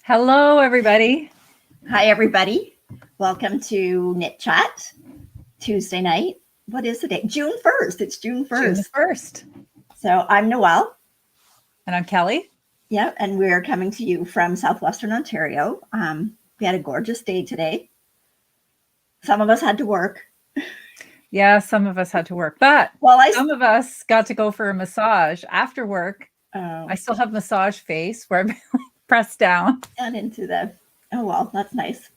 Hello, everybody. Hi, everybody. Welcome to KnitChat Tuesday night. What is the date? June 1st. It's June 1st. June 1st. So I'm Noelle. And I'm Kelly. Yeah, and we're coming to you from Southwestern Ontario. We had a gorgeous day today. Some of us had to work. Yeah, some of us had to work, but some of us got to go for a massage after work. I still have massage face where I'm pressed down. And into the, oh, well, that's nice.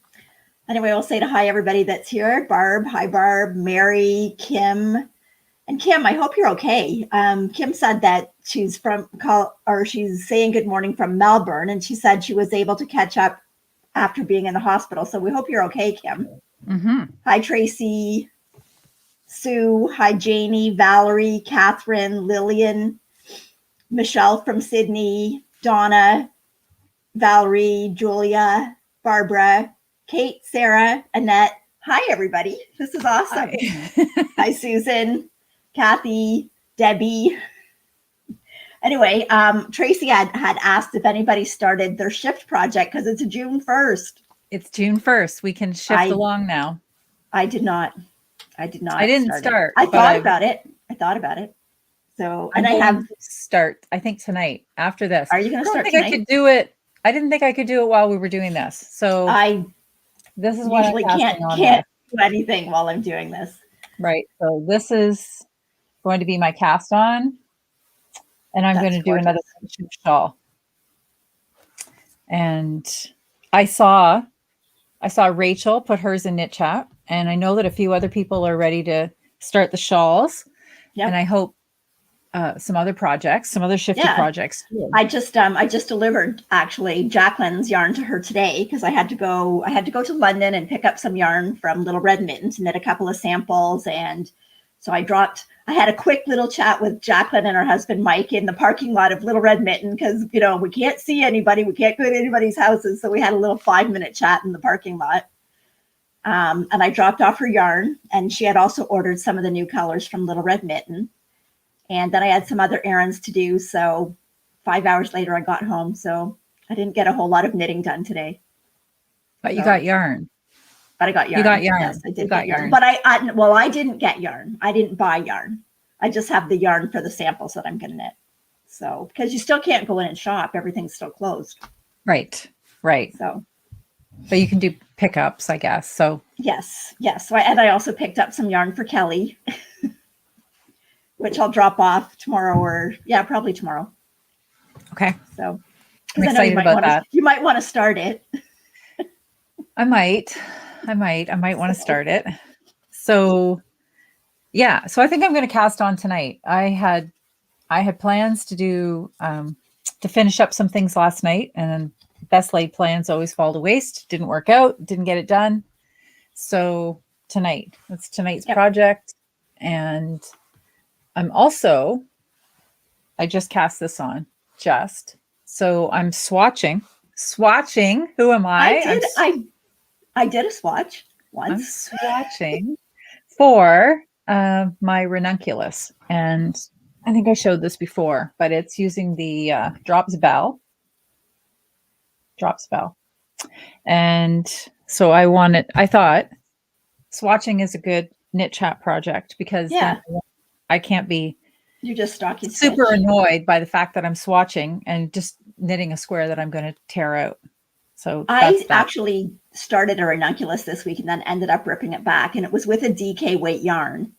Anyway, I'll say to hi, everybody that's here. Barb, hi, Barb, Mary, Kim. And Kim, I hope you're okay. Kim said that she's she's saying good morning from Melbourne, and she said she was able to catch up after being in the hospital. So we hope you're okay, Kim. Mm-hmm. Hi, Tracy, Sue, hi, Janie, Valerie, Catherine, Lillian, Michelle from Sydney, Donna, Valerie, Julia, Barbara, Kate, Sarah, Annette. Hi, everybody. This is awesome. Hi, Susan, Kathy, Debbie. Anyway, Tracy had asked if anybody started their shift project because it's June 1st. It's June 1st. We can shift along now. I did not. I didn't start. I thought about it. So, and I have start, I think tonight after this. Are you going to start tonight? I could do it. I didn't think I could do it while we were doing this. So this is why usually can't do anything while I'm doing this. Right. So this is going to be my cast on, and I'm going to do another shawl. And I saw Rachel put hers in KnitChat, and I know that a few other people are ready to start the shawls. Yep. And I hope some other shifty projects too. I just delivered actually Jacqueline's yarn to her today because I had to go to London and pick up some yarn from Little Red Mitten to knit a couple of samples. And so I had a quick little chat with Jacqueline and her husband Mike in the parking lot of Little Red Mitten because we can't see anybody, we can't go to anybody's houses, so we had a little 5-minute chat in the parking lot. And I dropped off her yarn, and she had also ordered some of the new colors from Little Red Mitten. And then I had some other errands to do. So 5 hours later, I got home. So I didn't get a whole lot of knitting done today. But you got yarn. But I got yarn. You got yarn. Yes, I did get yarn. But I didn't get yarn. I didn't buy yarn. I just have the yarn for the samples that I'm going to knit. So, because you still can't go in and shop. Everything's still closed. Right. So. But you can do pickups, I guess. So. Yes. So I also picked up some yarn for Kelly. Which I'll drop off tomorrow probably tomorrow. Okay. So I'm excited about that. You might want to start it. I might want to start it. So yeah. So I think I'm going to cast on tonight. I had plans to do, to finish up some things last night, and then best laid plans always fall to waste. Didn't work out. Didn't get it done. So tonight, that's tonight's project. And I just cast this on so I'm swatching. Who am I? I did a swatch once. I'm swatching for my ranunculus, and I think I showed this before, but it's using the drops bell. And so I thought swatching is a good KnitChat project because I can't be super annoyed by the fact that I'm swatching and just knitting a square that I'm going to tear out. So I actually started a ranunculus this week and then ended up ripping it back, and it was with a DK weight yarn.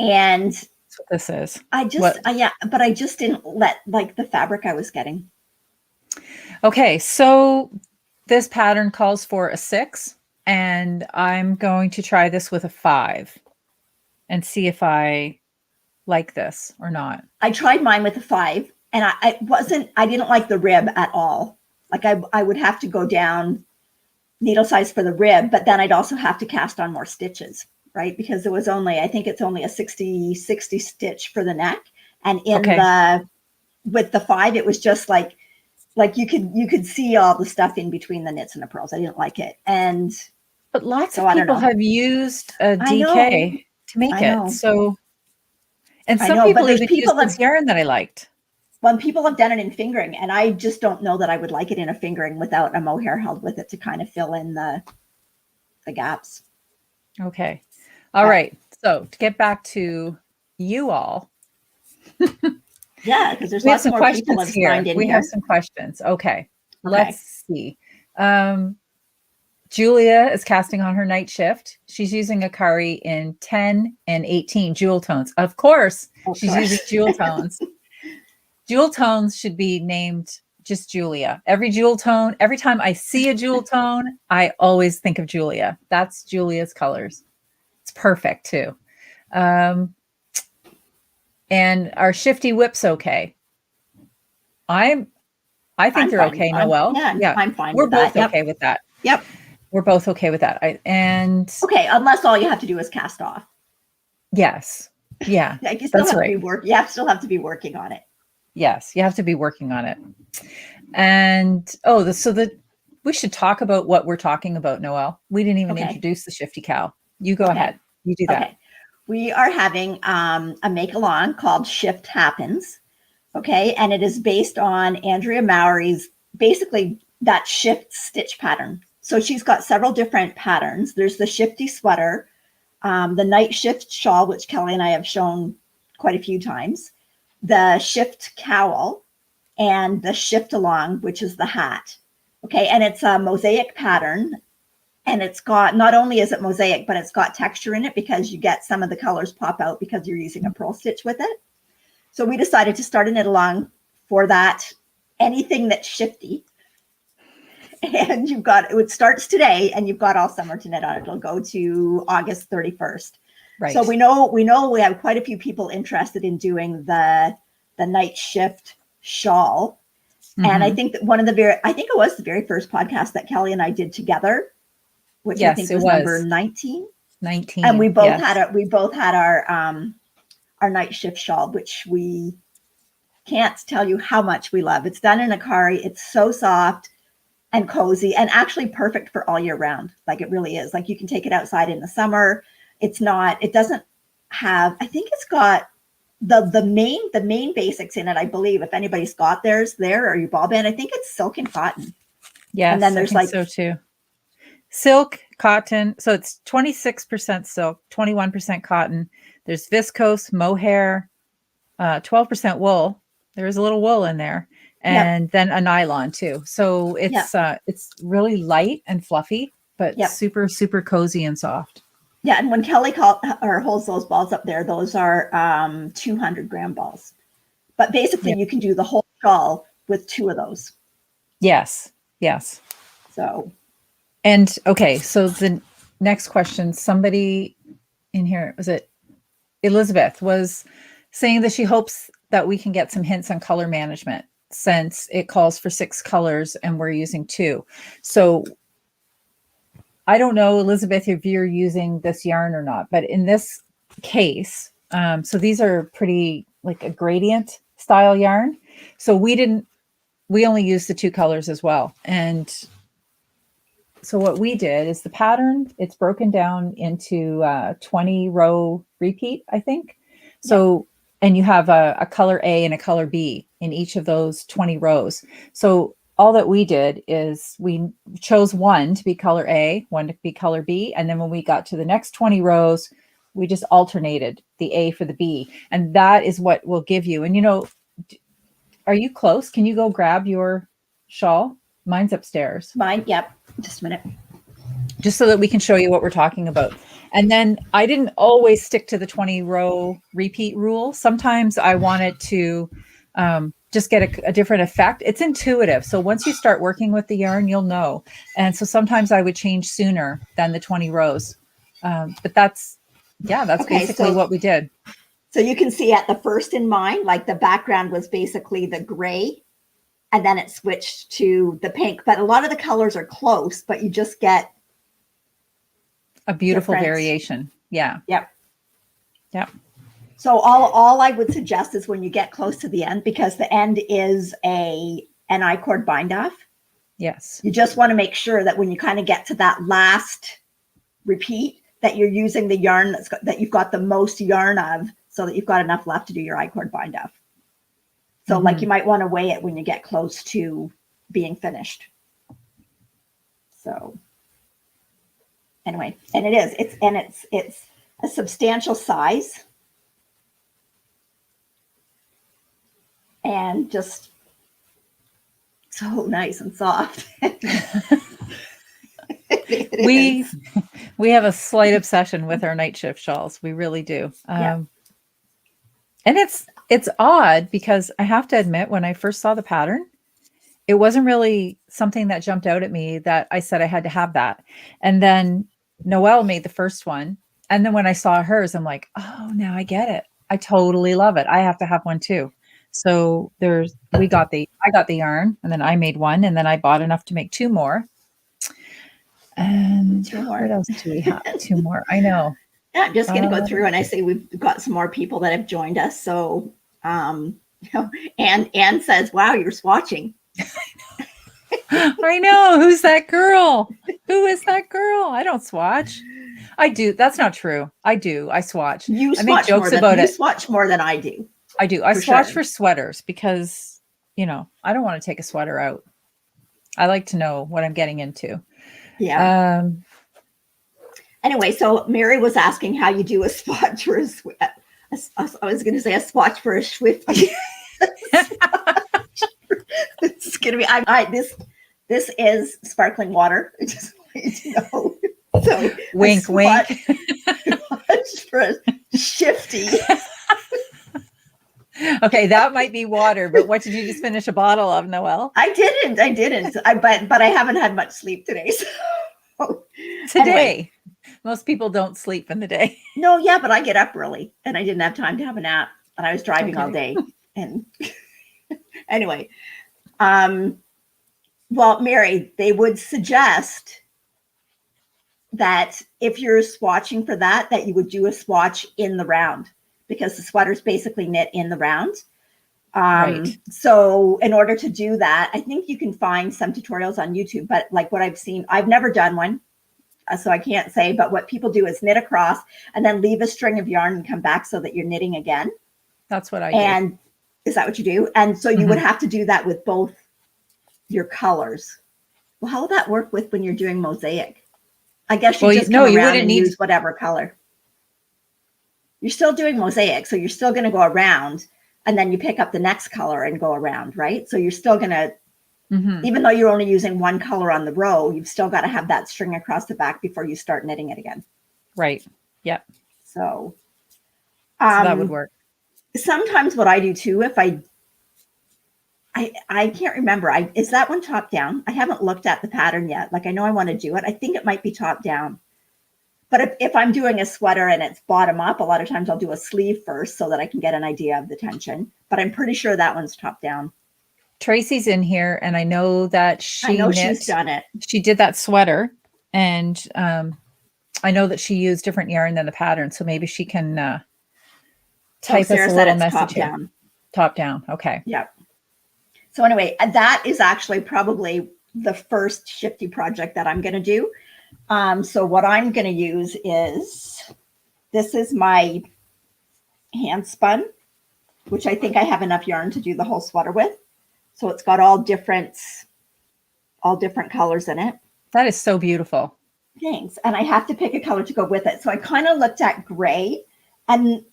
And that's what this is. But I just didn't like the fabric I was getting. Okay, so this pattern calls for a 6, and I'm going to try this with a 5 and see if I like this or not. I tried mine with a 5, and I didn't like the rib at all. Like I would have to go down needle size for the rib, but then I'd also have to cast on more stitches, right? Because it was I think it's only a 60 stitch for the neck. And with the 5, it was just like you could see all the stuff in between the knits and the purls. I didn't like it. But lots of people have used a DK to make it. So, and some people even used this yarn that I liked. when people have done it in fingering, and I just don't know that I would like it in a fingering without a mohair held with it to kind of fill in the gaps. Okay. All right. So to get back to you all. Yeah, because there's We have lots some more people questions have here. signed in We here. have some questions. Okay. Let's see. Julia is casting on her night shift. She's using Akari in 10 and 18 jewel tones. Of course, she's using jewel tones. Jewel tones should be named just Julia. Every jewel tone, every time I see a jewel tone, I always think of Julia. That's Julia's colors. It's perfect too. And our shifty whip's okay. I think they're okay, Noelle. Yeah, I'm fine We're with that. both okay with that. Yep. We're both okay with that. Okay, unless all you have to do is cast off. Yes. Yeah. Like you still have to be working. You still have to be working on it. Yes, you have to be working on it. And we should talk about what we're talking about, Noelle. We didn't even introduce the shifty cow. You go ahead. You do that. Okay. We are having a make along called Shift Happens. Okay. And it is based on Andrea Mowry's, basically that shift stitch pattern. So she's got several different patterns. There's the shifty sweater, the night shift shawl, which Kelly and I have shown quite a few times, the shift cowl, and the shift along, which is the hat. Okay. And it's a mosaic pattern. And it's got, not only is it mosaic, but it's got texture in it because you get some of the colors pop out because you're using a purl stitch with it. So we decided to start a knit along for that, anything that's shifty. And it starts today and you've got all summer to knit on it. It'll go to August 31st. Right. So we know we have quite a few people interested in doing the night shift shawl. Mm-hmm. And I think that I think it was the very first podcast that Kelly and I did together, which I think was number 19. 19. And we both had our night shift shawl, which we can't tell you how much we love. It's done in Akari. It's so soft and cozy and actually perfect for all year round. Like it really is. Like you can take it outside in the summer. It doesn't have, I think it's got the main basics in it, I believe. If anybody's got theirs there or your ball band, I think it's silk and cotton. Yes, and then there's so too. Silk, cotton. So it's 26% silk, 21% cotton. There's viscose, mohair, 12% wool. There's a little wool in there. And then a nylon too. So it's really light and fluffy, but super, super cozy and soft. Yeah. And when Kelly holds those balls up there, those are 200-gram balls. But basically you can do the whole shawl with 2 of those. Yes. Yes. So. And okay. So the next question, somebody in here, was it Elizabeth, was saying that she hopes that we can get some hints on color management since it calls for 6 colors and we're using 2. So I don't know, Elizabeth, if you're using this yarn or not, but in this case, so these are pretty like a gradient style yarn. So we only used the 2 colors as well. And so what we did is the pattern, it's broken down into 20 row repeat, I think. So, and you have a color A and a color B in each of those 20 rows. So all that we did is we chose one to be color A, one to be color B. And then when we got to the next 20 rows, we just alternated the A for the B. And that is what will give you. And, are you close? Can you go grab your shawl? Mine's upstairs. Mine, yep. Just a minute. Just so that we can show you what we're talking about. And then I didn't always stick to the 20 row repeat rule. Sometimes I wanted to just get a different effect. It's intuitive. So once you start working with the yarn, you'll know. And so sometimes I would change sooner than the 20 rows. But that's basically what we did. So you can see at the first in mine, like the background was basically the gray and then it switched to the pink. But a lot of the colors are close, but you just get a beautiful variation. Yeah. Yep. Yep. So all I would suggest is when you get close to the end, because the end is an I-cord bind off. Yes. You just want to make sure that when you kind of get to that last repeat, that you're using the yarn that you've got the most yarn of, so that you've got enough left to do your I-cord bind off. So like you might want to weigh it when you get close to being finished. So anyway, and it's a substantial size and just so nice and soft. We have a slight obsession with our night shift shawls. We really do. Yeah. And it's odd because I have to admit, when I first saw the pattern, it wasn't really something that jumped out at me that I said I had to have that. And then Noelle made the first one. And then when I saw hers, I'm like, oh, now I get it. I totally love it. I have to have one too. So I got the yarn, and then I made one, and then I bought enough to make 2 more. And 2 more. What else do we have? 2 more. I know. Yeah, I'm just going to go through, and I see we've got some more people that have joined us. So, Anne says, wow, you're swatching. I know. Who's that girl? Who is that girl? I don't swatch. I do. That's not true. I do. I swatch. You I make jokes about it. You swatch more than I do. I do. I swatch for sweaters because, I don't want to take a sweater out. I like to know what I'm getting into. Yeah. Anyway, so Mary was asking how you do a swatch for I was going to say a swatch for a Swiftie. It's going to be, this is sparkling water. I just want you to know. So wink, wink. Swatch for a Shifty. Okay, that might be water, but what did you just finish a bottle of, Noelle? I didn't. But I haven't had much sleep today. So anyway. Most people don't sleep in the day. No, yeah, but I get up early, and I didn't have time to have a nap, and I was driving all day. And anyway, well, Mary, they would suggest that if you're swatching for that you would do a swatch in the round, because the sweater's basically knit in the round. Right. So in order to do that, I think you can find some tutorials on YouTube, but like what I've seen, I've never done one, so I can't say, but what people do is knit across and then leave a string of yarn and come back so that you're knitting again. That's what I do. And is that what you do? And so you would have to do that with both your colors. Well, how would that work with when you're doing mosaic? I guess you just come around and use whatever color. You're still doing mosaic, so you're still going to go around, and then you pick up the next color and go around, right? So you're still going to, even though you're only using one color on the row, you've still got to have that string across the back before you start knitting it again. Right. Yep. So that would work. Sometimes what I do too, if I can't remember, is that one top down? I haven't looked at the pattern yet. Like, I know I want to do it. I think it might be top down. But if I'm doing a sweater and it's bottom up, a lot of times I'll do a sleeve first so that I can get an idea of the tension. But I'm pretty sure that one's top down. Tracy's in here, and I know that she's done it. She did that sweater, and I know that she used different yarn than the pattern. So maybe she can type us a little message here. Down. Top down. Okay. Yeah. So anyway, that is actually probably the first Shifty project that I'm going to do. So what I'm going to use this is my hand spun, which I think I have enough yarn to do the whole sweater with. So it's got all different colors in it. That is so beautiful. Thanks. And I have to pick a color to go with it. So I kind of looked at gray, and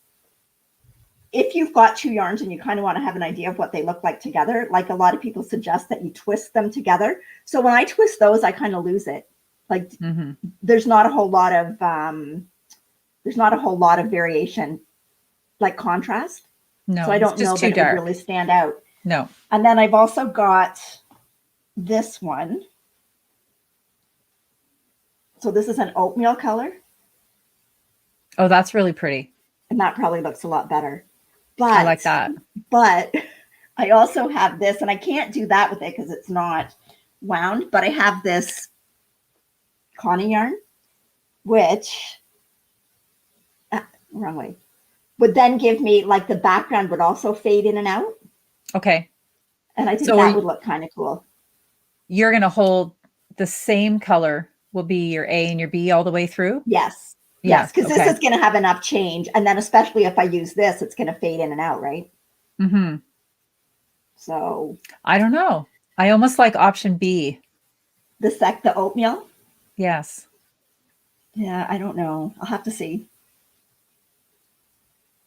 if you've got 2 yarns and you kind of want to have an idea of what they look like together, like a lot of people suggest that you twist them together. So when I twist those, I kind of lose it. Like there's not a whole lot of variation, like contrast. No, so I don't know that it would really stand out. No. And then I've also got this one. So this is an oatmeal color. Oh, that's really pretty. And that probably looks a lot better. But I like that. But I also have this, and I can't do that with it because it's not wound, but I have this Connie yarn, which wrong way, would then give me, like, the background would also fade in and out. Okay. And I think that would look kind of cool. You're going to hold the same color will be your A and your B all the way through? Yes. Yeah, yes, because this is going to have enough change. And then especially if I use this, it's going to fade in and out, right? So I don't know. I almost like option B. the oatmeal. Yes. Yeah, I don't know. I'll have to see.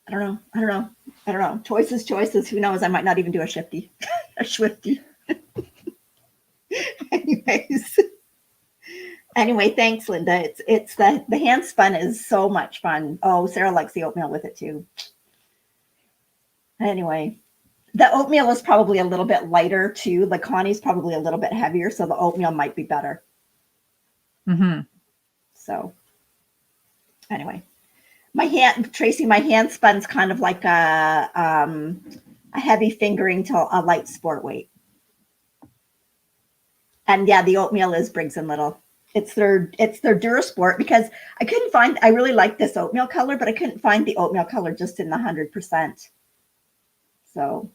I don't know. I don't know. I don't know. Choices, choices. Who knows? I might not even do a shifty, a swifty. Anyways. Anyway, thanks, Linda. It's the hand spun is so much fun. Oh, Sarah likes the oatmeal with it too. Anyway, the oatmeal is probably a little bit lighter too. The Connie's probably a little bit heavier, so the oatmeal might be better. Mm-hmm. So anyway, Tracy, my hand spun's kind of like a heavy fingering to a light sport weight. And yeah, the oatmeal is Briggs and Little. It's their Durasport, because I really like this oatmeal color, but I couldn't find the oatmeal color just in the 100%. So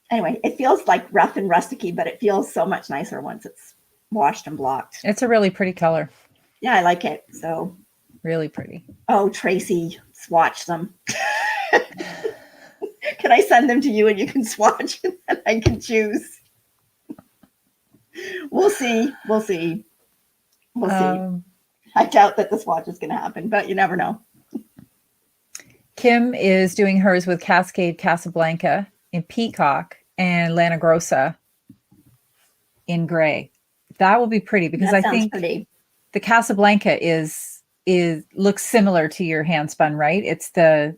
anyway, it feels like rough and rusticy, but it feels so much nicer once it's washed and blocked. It's a really pretty color. Yeah, I like it. So really pretty. Oh, Tracy, swatch them. Can I send them to you and you can swatch and I can choose? We'll see. We'll see. We'll see. I doubt that the swatch is going to happen, but you never know. Kim is doing hers with Cascade Casablanca in peacock and Lana Grossa in gray. That will be pretty, because I think the Casablanca looks similar to your hand spun, right? It's the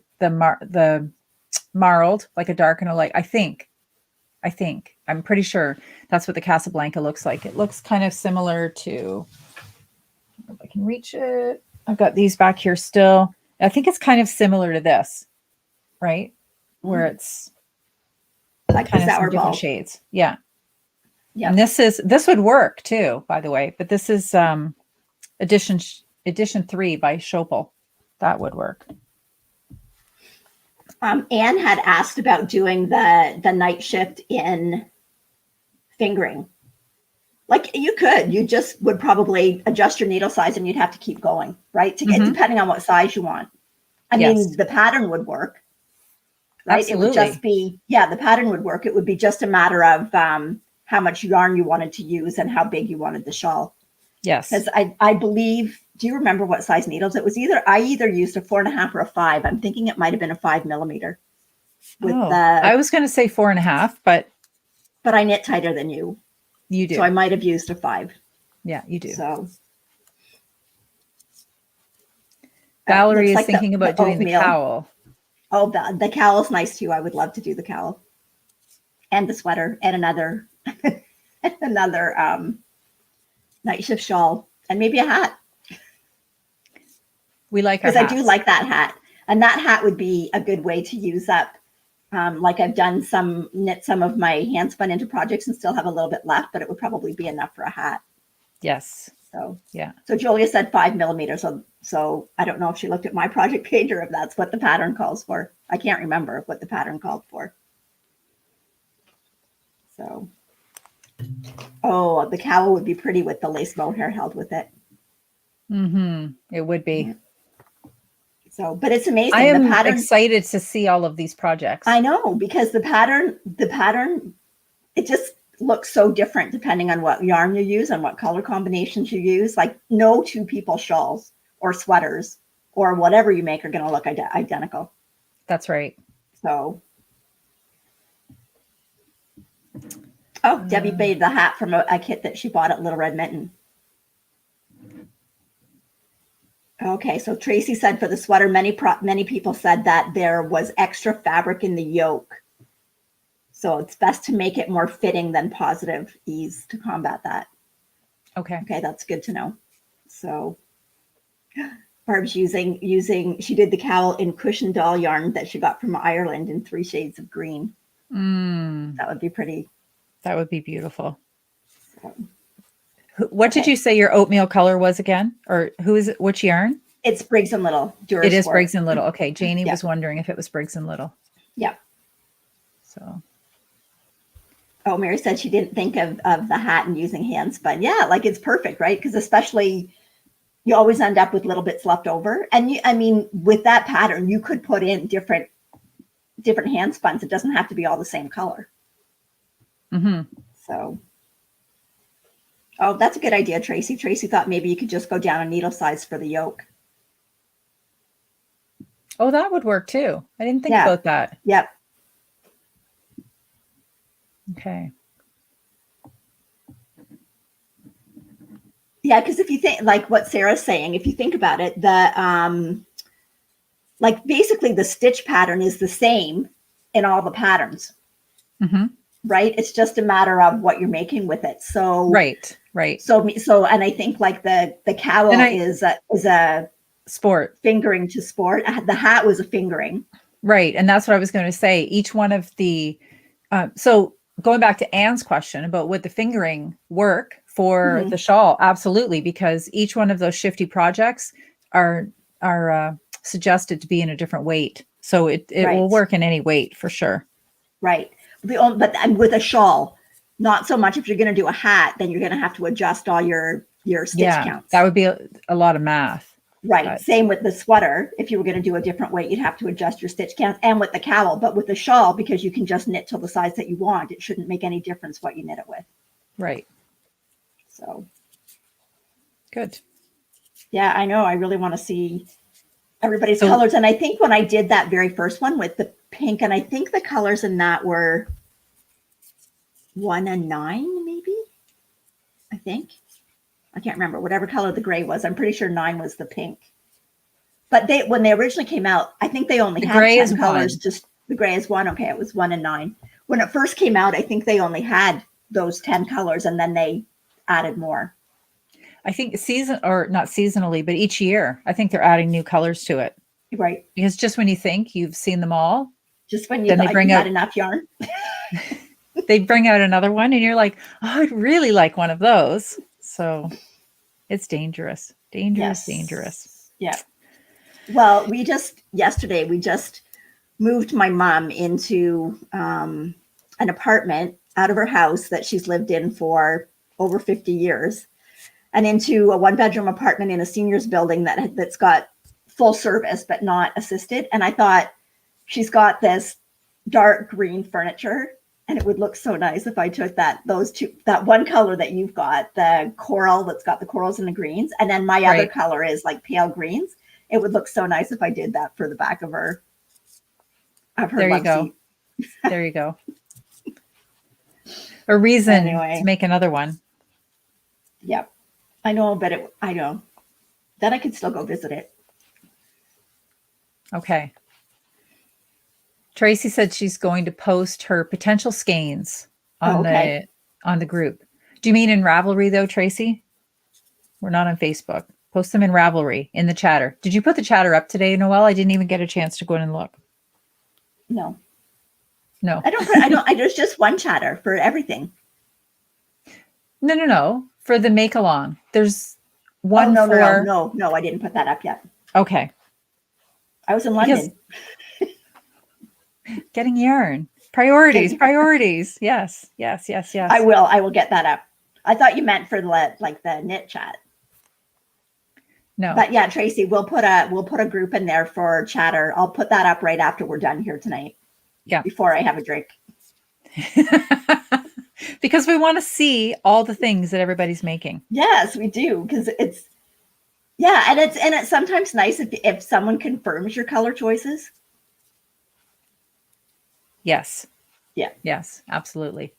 marled, like a dark and a light. I think I'm pretty sure that's what the Casablanca looks like. It looks kind of similar to, if I can reach it. I've got these back here still. I think it's kind of similar to this, right? Where it's like kind of some different shades. Yeah. Yeah. And this would work too, by the way, but this is edition 3 by Schopel. That would work. Anne had asked about doing the night shift in fingering. Like you just would probably adjust your needle size and you'd have to keep going, right? To get, depending on what size you want. I mean, the pattern would work, right? Absolutely. It would just be, the pattern would work. It would be just a matter of how much yarn you wanted to use and how big you wanted the shawl. Yes. Because I believe, do you remember what size needles? It was I either used a 4.5 or a 5. I'm thinking it might have been a 5 millimeter. I was going to say 4.5, but I knit tighter than you. You do. So I might have used a 5. Yeah, you do. So Valerie is thinking about doing the cowl. Oh, the cowl's nice too. I would love to do the cowl and the sweater and another night shift shawl and maybe a hat. We like our hats. Because I do like that hat, and that hat would be a good way to use up. Like I've done knit some of my hand spun into projects and still have a little bit left, but it would probably be enough for a hat. Yes. So yeah. So Julia said 5 millimeters. So I don't know if she looked at my project page or if that's what the pattern calls for. I can't remember what the pattern called for. So, the cowl would be pretty with the lace mohair held with it. It would be. So, but it's amazing. I am excited to see all of these projects. I know, because the pattern, it just looks so different depending on what yarn you use and what color combinations you use. Like no two people shawls or sweaters or whatever you make are going to look identical. That's right. So, Debbie made the hat from a kit that she bought at Little Red Mitten. Okay, so Tracy said for the sweater, many people said that there was extra fabric in the yoke. So it's best to make it more fitting than positive ease to combat that. Okay. Okay, that's good to know. So Barb's she did the cowl in cushion doll yarn that she got from Ireland in 3 shades of green. That would be pretty. That would be beautiful. So, what did you say your oatmeal color was again? Or who is it? Which yarn? It's Briggs and Little. It is Briggs and Little. Okay. Janie was wondering if it was Briggs and Little. Yeah. So. Oh, Mary said she didn't think of the hat and using hand spun. Yeah, like it's perfect, right? Because especially you always end up with little bits left over. And with that pattern, you could put in different different hand spuns. It doesn't have to be all the same color. So, oh, that's a good idea, Tracy. Tracy thought maybe you could just go down a needle size for the yoke. Oh, that would work too. I didn't think about that. Yep. Okay. Yeah, because if you think, like what Sarah's saying, if you think about it, the like basically the stitch pattern is the same in all the patterns, right? It's just a matter of what you're making with it. So right. So and I think like the cowl is a sport, fingering to sport. The hat was a fingering, right? And that's what I was going to say. Each one of the so going back to Anne's question about would the fingering work for the shawl? Absolutely, because each one of those shifty projects are suggested to be in a different weight, so it will work in any weight for sure. Right. But with a shawl, not so much. If you're going to do a hat, then you're going to have to adjust all your stitch counts. That would be a lot of math. Right. But same with the sweater. If you were going to do a different weight, you'd have to adjust your stitch counts, and with the cowl. But with the shawl, because you can just knit till the size that you want, it shouldn't make any difference what you knit it with. Right. So good. Yeah, I know. I really want to see everybody's colors. And I think when I did that very first one with the pink, and I think the colors in that were 1 and 9, maybe. I think. I can't remember whatever color the gray was. I'm pretty sure 9 was the pink. But when they originally came out, I think they only had 10 colors. Just the gray is 1. Okay, it was 1 and 9. When it first came out, I think they only had those 10 colors, and then they added more. I think not seasonally, but each year, I think they're adding new colors to it. Right. Because just when you think you've seen them all, just when you bring out enough yarn, they bring out another one, and you're like, oh, I'd really like one of those. So it's dangerous. Dangerous. Yeah. Well, yesterday we just moved my mom into an apartment out of her house that she's lived in for over 50 years, and into a 1-bedroom apartment in a seniors building that's got full service but not assisted. And I thought, she's got this dark green furniture, and it would look so nice if I took that one color that you've got, the coral that's got the corals and the greens, and then my other color is like pale greens. It would look so nice if I did that for the back of her. There you go. There you go. A reason to make another one. Yep. I know, but I know. Then I could still go visit it. Okay. Tracy said she's going to post her potential skeins on the group. Do you mean in Ravelry though, Tracy? We're not on Facebook. Post them in Ravelry in the chatter. Did you put the chatter up today, Noelle? I didn't even get a chance to go in and look. No. No. There's just one chatter for everything. No. For the make along. There's one No, I didn't put that up yet. Okay. I was in London. Getting yarn. Priorities. Yes. I will get that up. I thought you meant for the KnitChat. No. But yeah, Tracy, we'll put a group in there for chatter. I'll put that up right after we're done here tonight. Yeah. Before I have a drink. Because we want to see all the things that everybody's making. Yes, we do. Because it's sometimes nice if someone confirms your color choices. Yes. Yeah. Yes, absolutely.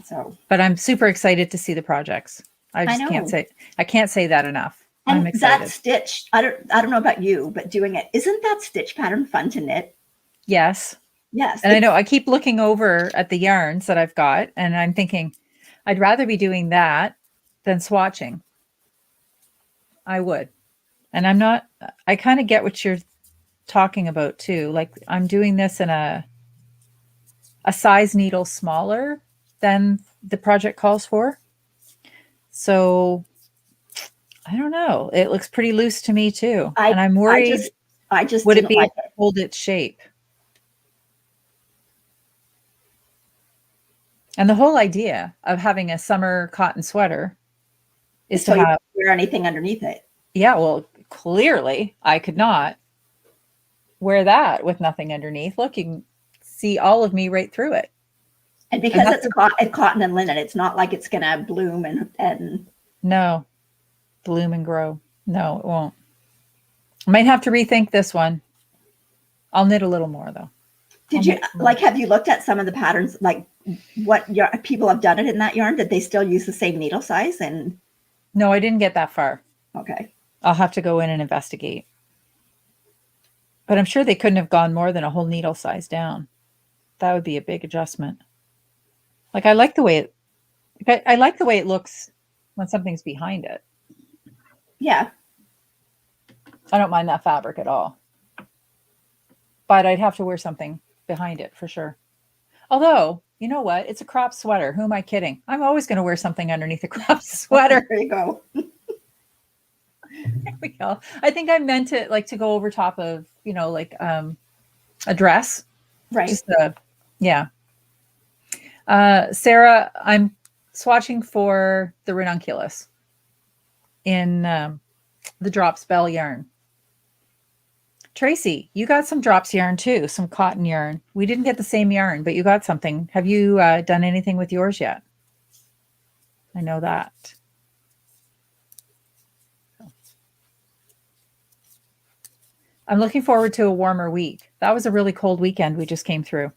So, but I'm super excited to see the projects. I can't say that enough. And I'm excited. That stitch, I don't know about you, but doing it, isn't that stitch pattern fun to knit? Yes. Yes. And I know I keep looking over at the yarns that I've got, and I'm thinking I'd rather be doing that than swatching. I would. And I kind of get what you're talking about too. Like I'm doing this in a size needle smaller than the project calls for. So I don't know. It looks pretty loose to me too. And I'm worried. I just would it be able to hold its shape? And the whole idea of having a summer cotton sweater is to have wear anything underneath it. Yeah, well, clearly I could not wear that with nothing underneath. Look, see all of me right through it. And because it's cotton and linen, it's not like it's going to bloom and no, bloom and grow. No, it won't. I might have to rethink this one. I'll knit a little more though. Have you looked at some of the patterns, like what people have done it in that yarn? Did they still use the same needle size? And no, I didn't get that far. Okay. I'll have to go in and investigate. But I'm sure they couldn't have gone more than a whole needle size down. That would be a big adjustment. Like I like the way it looks when something's behind it. Yeah. I don't mind that fabric at all. But I'd have to wear something behind it for sure. Although, you know what? It's a crop sweater. Who am I kidding? I'm always going to wear something underneath a crop sweater. There you go. There we go. I think I meant it like to go over top of, like a dress. Right. Just yeah. Sarah, I'm swatching for the ranunculus in the Drops Bell yarn. Tracy, you got some Drops yarn too, some cotton yarn. We didn't get the same yarn, but you got something. Have you done anything with yours yet? I know that. I'm looking forward to a warmer week. That was a really cold weekend we just came through.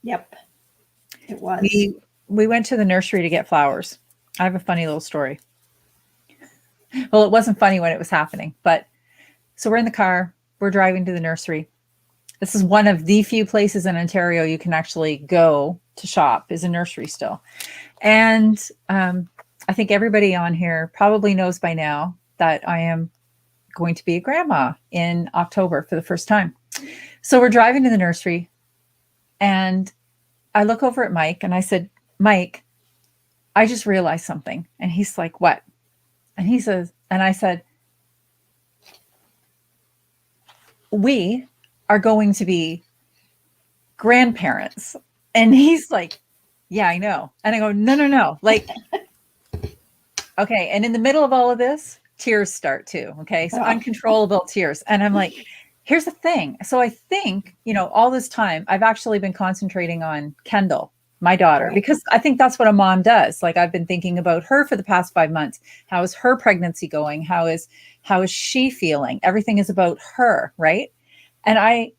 Yep, it was. We went to the nursery to get flowers. I have a funny little story. Well, it wasn't funny when it was happening, but so we're in the car, we're driving to the nursery. This is one of the few places in Ontario you can actually go to shop, is a nursery still. And I think everybody on here probably knows by now that I am going to be a grandma in October for the first time. So we're driving to the nursery and I look over at Mike and I said, Mike, I just realized something. And he's like, what? And he says, and I said, we are going to be grandparents. And he's like, yeah, I know. And I go, no. Like, okay. And in the middle of all of this, tears start too. Okay. So uncontrollable tears. And I'm like, here's the thing. So I think, all this time I've actually been concentrating on Kendall, my daughter, because I think that's what a mom does. Like I've been thinking about her for the past 5 months. How is her pregnancy going? How is she feeling? Everything is about her. Right. And I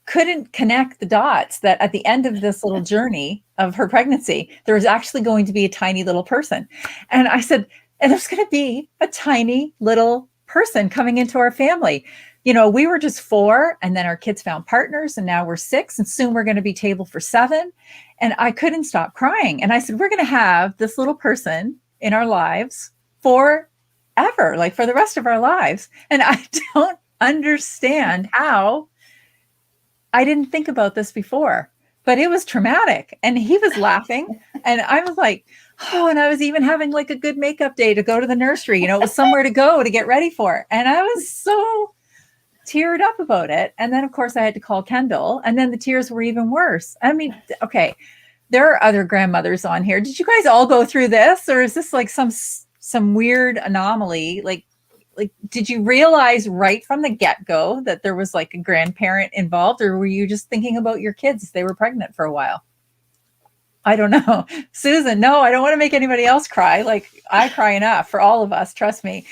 couldn't connect the dots that at the end of this little journey of her pregnancy, there was actually going to be a tiny little person. And I said, and there's going to be a tiny little person coming into our family. We were just 4 and then our kids found partners and now we're 6 and soon we're going to be table for 7. And I couldn't stop crying. And I said, we're going to have this little person in our lives forever, like for the rest of our lives. And I don't understand how I didn't think about this before, but it was traumatic. And he was laughing and I was like, oh, and I was even having like a good makeup day to go to the nursery, it was somewhere to go to get ready for it. And I was so teared up about it. And then of course I had to call Kendall and then the tears were even worse. I mean, okay, there are other grandmothers on here. Did you guys all go through this? Or is this like some weird anomaly? Like, did you realize right from the get-go that there was like a grandparent involved, or were you just thinking about your kids? They were pregnant for a while. I don't know. Susan, no, I don't want to make anybody else cry. Like I cry enough for all of us. Trust me.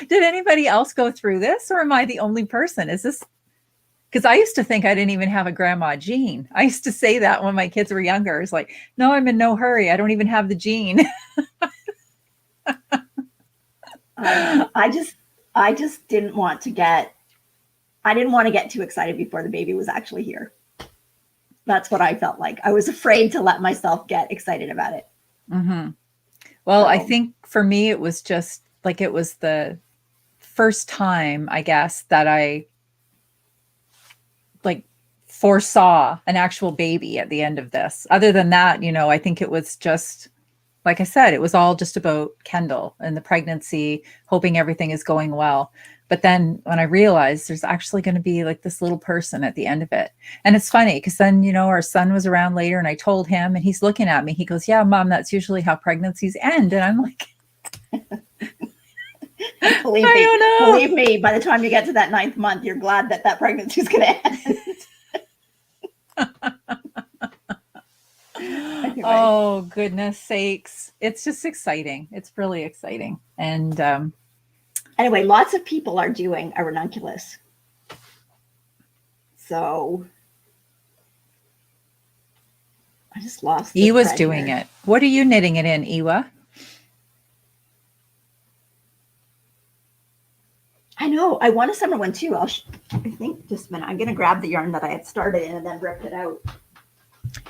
Did anybody else go through this, or am I the only person? Is this, because I used to think I didn't even have a grandma gene. I used to say that when my kids were younger. It's like, no, I'm in no hurry. I don't even have the gene. I just didn't want to get too excited before the baby was actually here. That's what I felt like. I was afraid to let myself get excited about it. Mm-hmm. Well, I think for me, it was just like, it was the first time, I guess, that I like foresaw an actual baby at the end of this. Other than that, I think it was just, like I said, it was all just about Kendall and the pregnancy, hoping everything is going well. But then when I realized there's actually going to be like this little person at the end of it. And it's funny because then, our son was around later and I told him and he's looking at me. He goes, yeah, Mom, that's usually how pregnancies end. And I'm like, Believe I me, don't know. believe me, by the time you get to that 9th month, you're glad that that pregnancy is going to end. Anyway. Oh, goodness sakes. It's just exciting. It's really exciting. And anyway, lots of people are doing a ranunculus. So I just lost. Ewa's doing it. What are you knitting it in, Ewa? I know. I want a summer one too. I think just a minute. I'm going to grab the yarn that I had started in and then rip it out.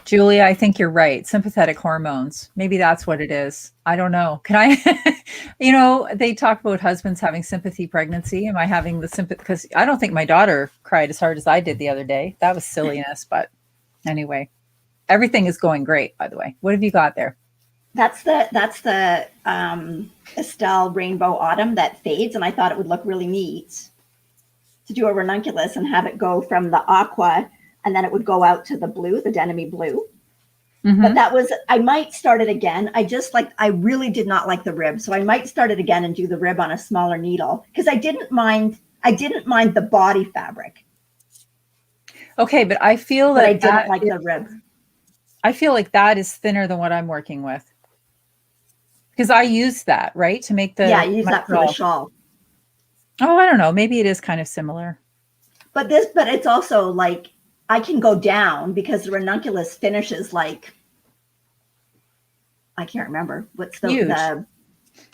Julia, I think you're right. Sympathetic hormones. Maybe that's what it is. I don't know. Can I, they talk about husbands having sympathy pregnancy. Am I having the sympathy? Because I don't think my daughter cried as hard as I did the other day. That was silliness. But anyway, everything is going great, by the way. What have you got there? That's the Estelle Rainbow Autumn that fades. And I thought it would look really neat to do a ranunculus and have it go from the aqua and then it would go out to the blue, the denim blue. Mm-hmm. But that was, I might start it again. I really did not like the rib. So I might start it again and do the rib on a smaller needle because I didn't mind the body fabric. Okay, but I feel that I didn't like the rib. I feel like that is thinner than what I'm working with. Because I use that, right? To make the... Yeah, I use that for the shawl. Oh, I don't know. Maybe it is kind of similar. But it's also like, I can go down because the ranunculus finishes like, I can't remember. What's the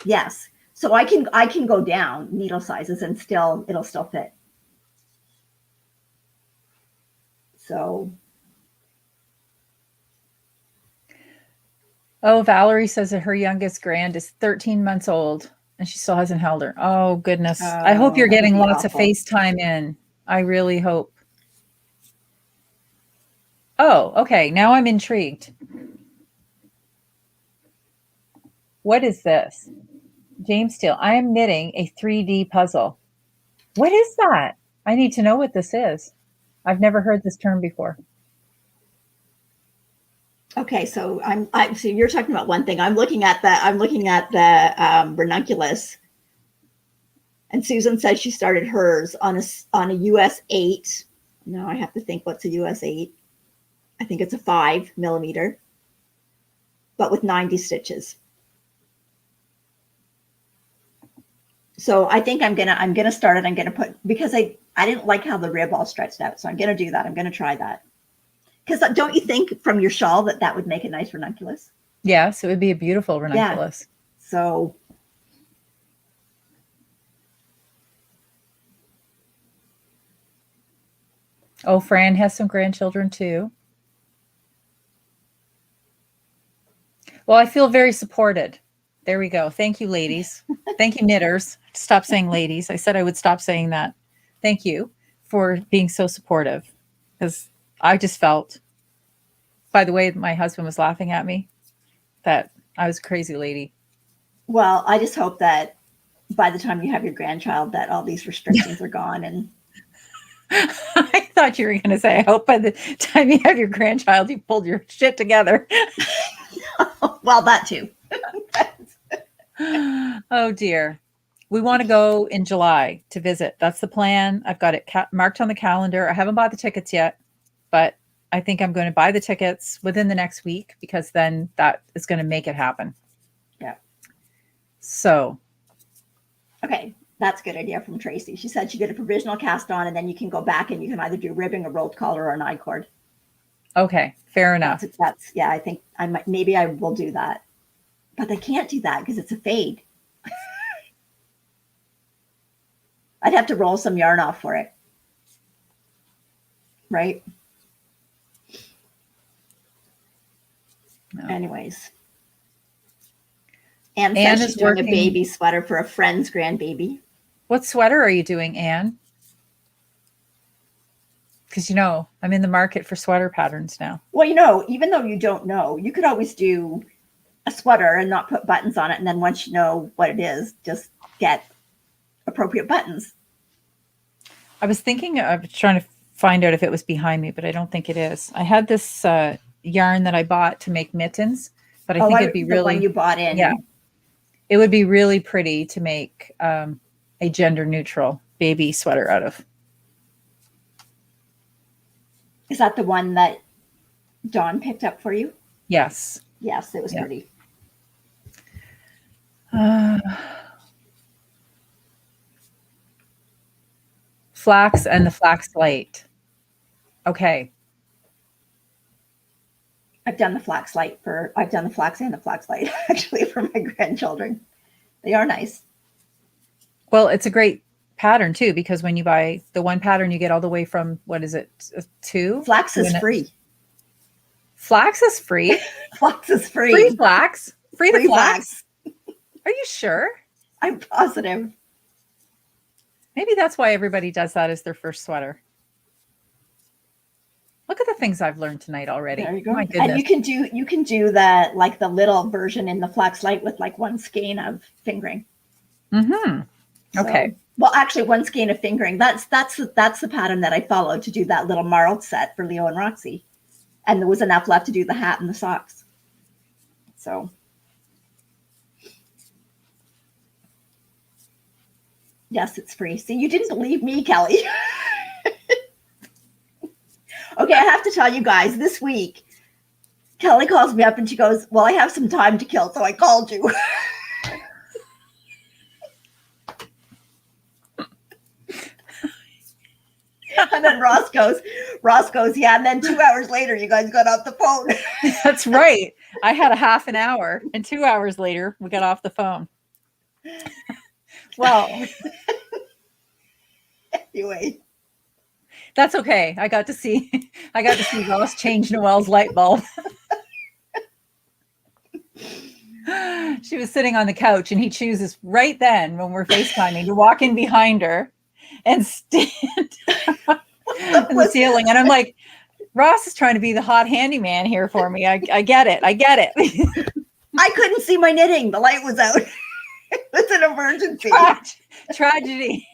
yes. So I can go down needle sizes and it'll still fit. So... Oh, Valerie says that her youngest grand is 13 months old and she still hasn't held her. Oh, goodness. I hope you're getting lots of FaceTime in. I really hope. Oh, okay. Now I'm intrigued. What is this? James Steele. I am knitting a 3D puzzle. What is that? I need to know what this is. I've never heard this term before. Okay, so so you're talking about one thing. I'm looking at the ranunculus, and Susan said she started hers on a US 8. Now I have to think what's a US 8. I think it's a 5 millimeter, but with 90 stitches. So I think I'm gonna start it. I'm gonna put, because I didn't like how the rib all stretched out, so I'm gonna do that. I'm gonna try that. Because don't you think from your shawl that would make a nice ranunculus? Yes, it would be a beautiful ranunculus. Yeah. So. Oh, Fran has some grandchildren too. Well, I feel very supported. There we go. Thank you, ladies. Thank you, knitters. Stop saying ladies. I said I would stop saying that. Thank you for being so supportive, because I just felt, by the way, my husband was laughing at me, that I was a crazy lady. Well, I just hope that by the time you have your grandchild, that all these restrictions are gone. And I thought you were going to say, I hope by the time you have your grandchild, you pulled your shit together. Well, that too. Oh, dear. We want to go in July to visit. That's the plan. I've got it marked on the calendar. I haven't bought the tickets yet, but I think I'm going to buy the tickets within the next week, because then that is going to make it happen. Yeah. So. Okay. That's a good idea from Tracy. She said she did a provisional cast on, and then you can go back and you can either do ribbing, a rolled collar, or an I-cord. Okay. Fair enough. Yeah, I think maybe I will do that, but I can't do that because it's a fade. I'd have to roll some yarn off for it. Right? No. Anyways. Anne says she's doing a baby sweater for a friend's grandbaby. What sweater are you doing, Anne? Because, I'm in the market for sweater patterns now. Well, even though you don't know, you could always do a sweater and not put buttons on it. And then once you know what it is, just get appropriate buttons. I was thinking of trying to find out if it was behind me, but I don't think it is. I had this yarn that I bought to make mittens, but I think it'd be really... the one you bought in. Yeah. It would be really pretty to make a gender neutral baby sweater out of. Is that the one that Dawn picked up for you? Yes. Yes, it was pretty. Flax and the flax light. Okay. I've done the flax and the flax light actually for my grandchildren. They are nice. Well, it's a great pattern too, because when you buy the one pattern, you get all the way from, what is it, 2? Flax is free. Flax is free? Flax is free. Free flax? Free the flax? Are you sure? I'm positive. Maybe that's why everybody does that as their first sweater. Look at the things I've learned tonight already. There you go. My goodness. And you can do that, like the little version in the flax light with like one skein of fingering. Mm-hmm. Okay. So, well, actually, one skein of fingering. That's the pattern that I followed to do that little marled set for Leo and Roxy, and there was enough left to do the hat and the socks. So, yes, it's free. See, you didn't believe me, Kelly. Okay, I have to tell you guys, this week, Kelly calls me up and she goes, well, I have some time to kill, so I called you. And then Ross goes, yeah. And then 2 hours later, you guys got off the phone. That's right. I had a half an hour, and 2 hours later, we got off the phone. Well, anyway. That's okay. I got to see Ross change Noelle's light bulb. She was sitting on the couch, and he chooses right then, when we're FaceTiming, to walk in behind her and stand in the ceiling. And I'm like, Ross is trying to be the hot handyman here for me. I get it. I couldn't see my knitting. The light was out. It's an emergency. Tragedy.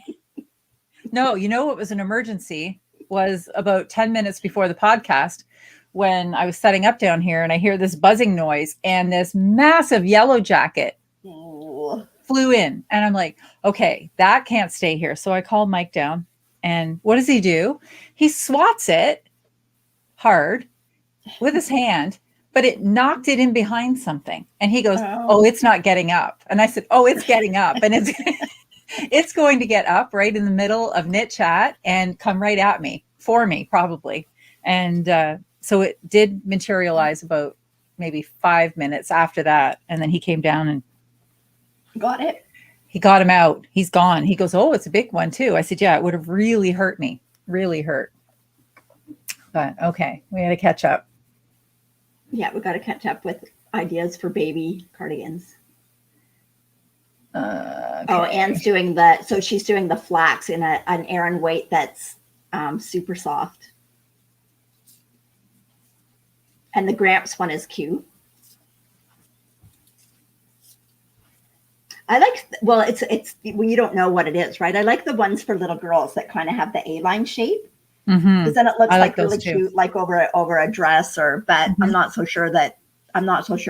No, you know what was an emergency was about 10 minutes before the podcast, when I was setting up down here and I hear this buzzing noise and this massive yellow jacket flew in. And I'm like, okay, that can't stay here. So I called Mike down, and what does he do? He swats it hard with his hand, but it knocked it in behind something. And he goes, oh, it's not getting up. And I said, oh, it's getting up. And it's going to get up right in the middle of KnitChat and come right at me, for me, probably. And so it did materialize about maybe 5 minutes after that. And then he came down and got it. He got him out. He's gone. He goes, oh, it's a big one too. I said, yeah, it would have really hurt me. Really hurt. But okay, we got to catch up. Yeah, we got to catch up with ideas for baby cardigans. Okay. Oh, Anne's doing she's doing the flax in an Aran weight that's super soft. And the Gramps one is cute. I like, well, it's when you don't know what it is, right? I like the ones for little girls that kind of have the A-line shape. Because then it looks like really cute, like over a dress, but I'm not so sure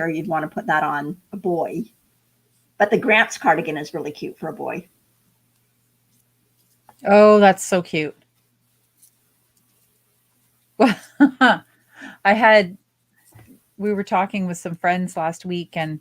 you'd want to put that on a boy. But the Gramps cardigan is really cute for a boy. Oh, that's so cute. Well, we were talking with some friends last week, and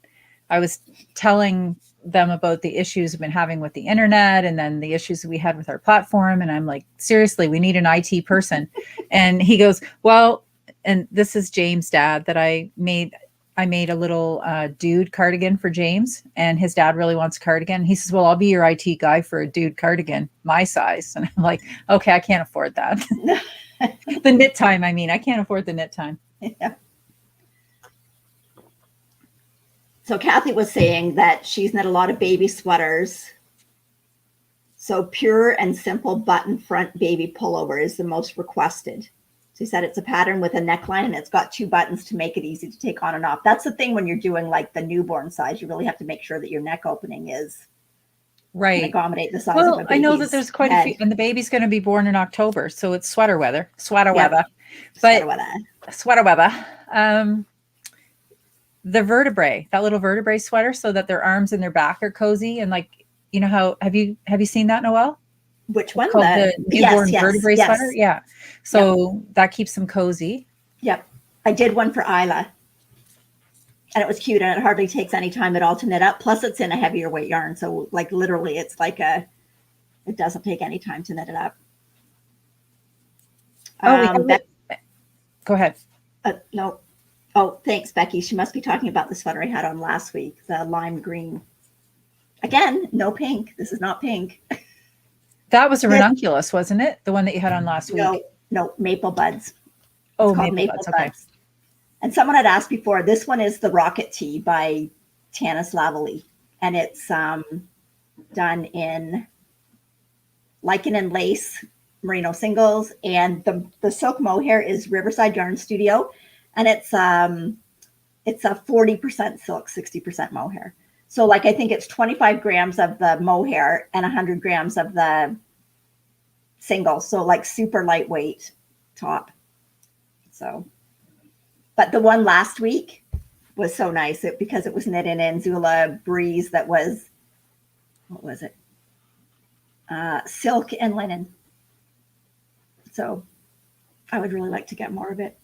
I was telling them about the issues we've been having with the internet, and then the issues we had with our platform. And I'm like, seriously, we need an IT person. And he goes, well, and this is James' dad, that I made a little dude cardigan for James, and his dad really wants a cardigan. He says, well, I'll be your IT guy for a dude cardigan, my size. And I'm like, okay, I can't afford that. The knit time. I mean, I can't afford the knit time. Yeah. So Kathy was saying that she's knit a lot of baby sweaters. So pure and simple button front baby pullover is the most requested. She said it's a pattern with a neckline, and it's got 2 buttons to make it easy to take on and off. That's the thing when you're doing like the newborn size, you really have to make sure that your neck opening is right. Accommodate the size of a baby's I know that there's quite a few, and the baby's going to be born in October, so it's sweater weather. The vertebrae, that little vertebrae sweater, so that their arms and their back are cozy, and like You know how have you seen that, Noelle? Which one? Called the Yes, newborn yes, vertebrae sweater. yes. Yeah. So that keeps them cozy. Yep. I did one for Isla, and it was cute, and it hardly takes any time at all to knit up. Plus, it's in a heavier weight yarn, so like literally, it's like it doesn't take any time to knit it up. Go ahead. No. Oh, thanks, Becky. She must be talking about the sweater I had on last week, the lime green. Again, no pink. This is not pink. That was a ranunculus, wasn't it? The one that you had on last week? No, maple buds. It's called maple buds. Okay. And someone had asked before, this one is the Rocket Tee by Tanis Lavallee. And it's done in lichen and lace merino singles. And the silk mohair is Riverside Yarn Studio. And it's a 40% silk, 60% mohair. So like, I think it's 25 grams of the mohair and 100 grams of the single. So like super lightweight top. So, but the one last week was so nice because it was knit in Zula Breeze. That was, what was it? Silk and linen. So I would really like to get more of it.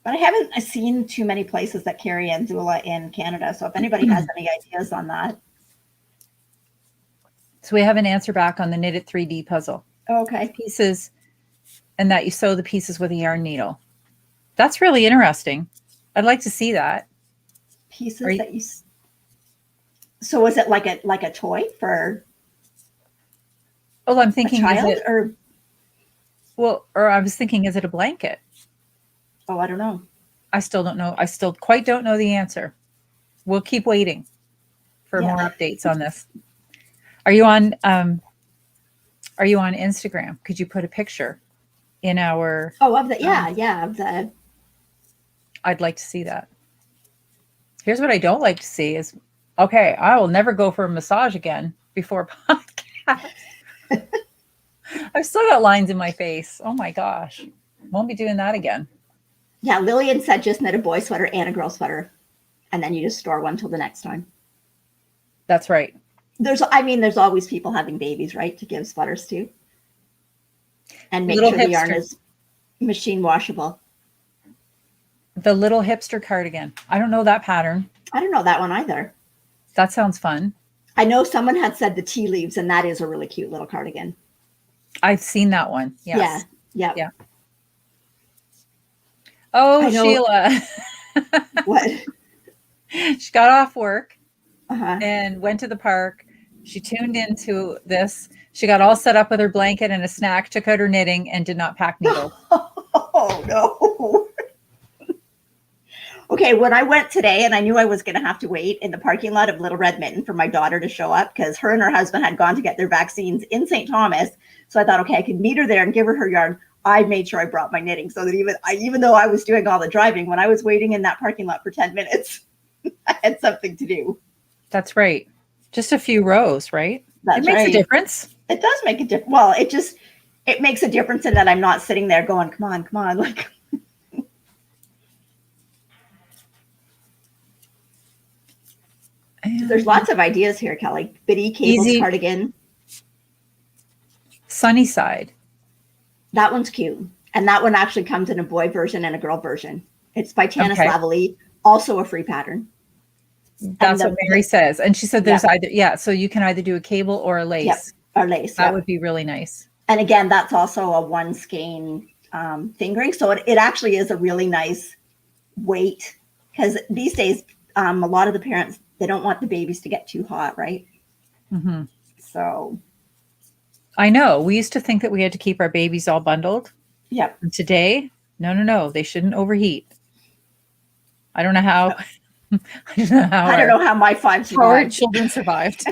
But I haven't seen too many places that carry Anzula in Canada. So if anybody has any ideas on that. So we have an answer back on the knitted 3D puzzle. Okay. Pieces, and that you sew the pieces with a yarn needle. That's really interesting. I'd like to see that. Pieces that you. So is it like a toy for? Oh, I'm thinking a child, or I was thinking, is it a blanket? Oh, I don't know. I still don't know. I still quite don't know the answer. We'll keep waiting for more updates on this. Are you on Instagram? Could you put a picture in our? Oh, of the of the. I'd like to see that. Here's what I don't like to see is, okay, I will never go for a massage again before podcast. I've still got lines in my face. Oh my gosh. Won't be doing that again. Yeah, Lillian said just knit a boy sweater and a girl sweater, and then you just store one till the next time. That's right. There's always people having babies, right, to give sweaters to. And make sure the yarn is machine washable. The little hipster cardigan. I don't know that pattern. I don't know that one either. That sounds fun. I know someone had said the tea leaves, and that is a really cute little cardigan. I've seen that one. Yes. Yeah. Oh, Sheila. What? She got off work and went to the park. She tuned into this. She got all set up with her blanket and a snack, took out her knitting, and did not pack needles. Oh, no. Okay, when I went today, and I knew I was going to have to wait in the parking lot of Little Red Mitten for my daughter to show up because her and her husband had gone to get their vaccines in St. Thomas. So I thought, okay, I could meet her there and give her yarn. I made sure I brought my knitting so that even though I was doing all the driving, when I was waiting in that parking lot for 10 minutes, I had something to do. That's right. Just a few rows, right? It makes a difference. It does make a difference. Well, it makes a difference in that I'm not sitting there going, come on. Like, there's lots of ideas here, Kelly. Biddy Cable's cardigan. Sunny Side. That one's cute. And that one actually comes in a boy version and a girl version. It's by Tanis Lavallee, also a free pattern. That's what Mary says. And she said there's so you can either do a cable or a lace. Yep, or lace. That would be really nice. And again, that's also a one skein fingering. So it actually is a really nice weight because these days, a lot of the parents, they don't want the babies to get too hot, right? Mm-hmm. So. I know. We used to think that we had to keep our babies all bundled. Yep. And today, no. They shouldn't overheat. I don't know how. I don't know how my 5 children survived.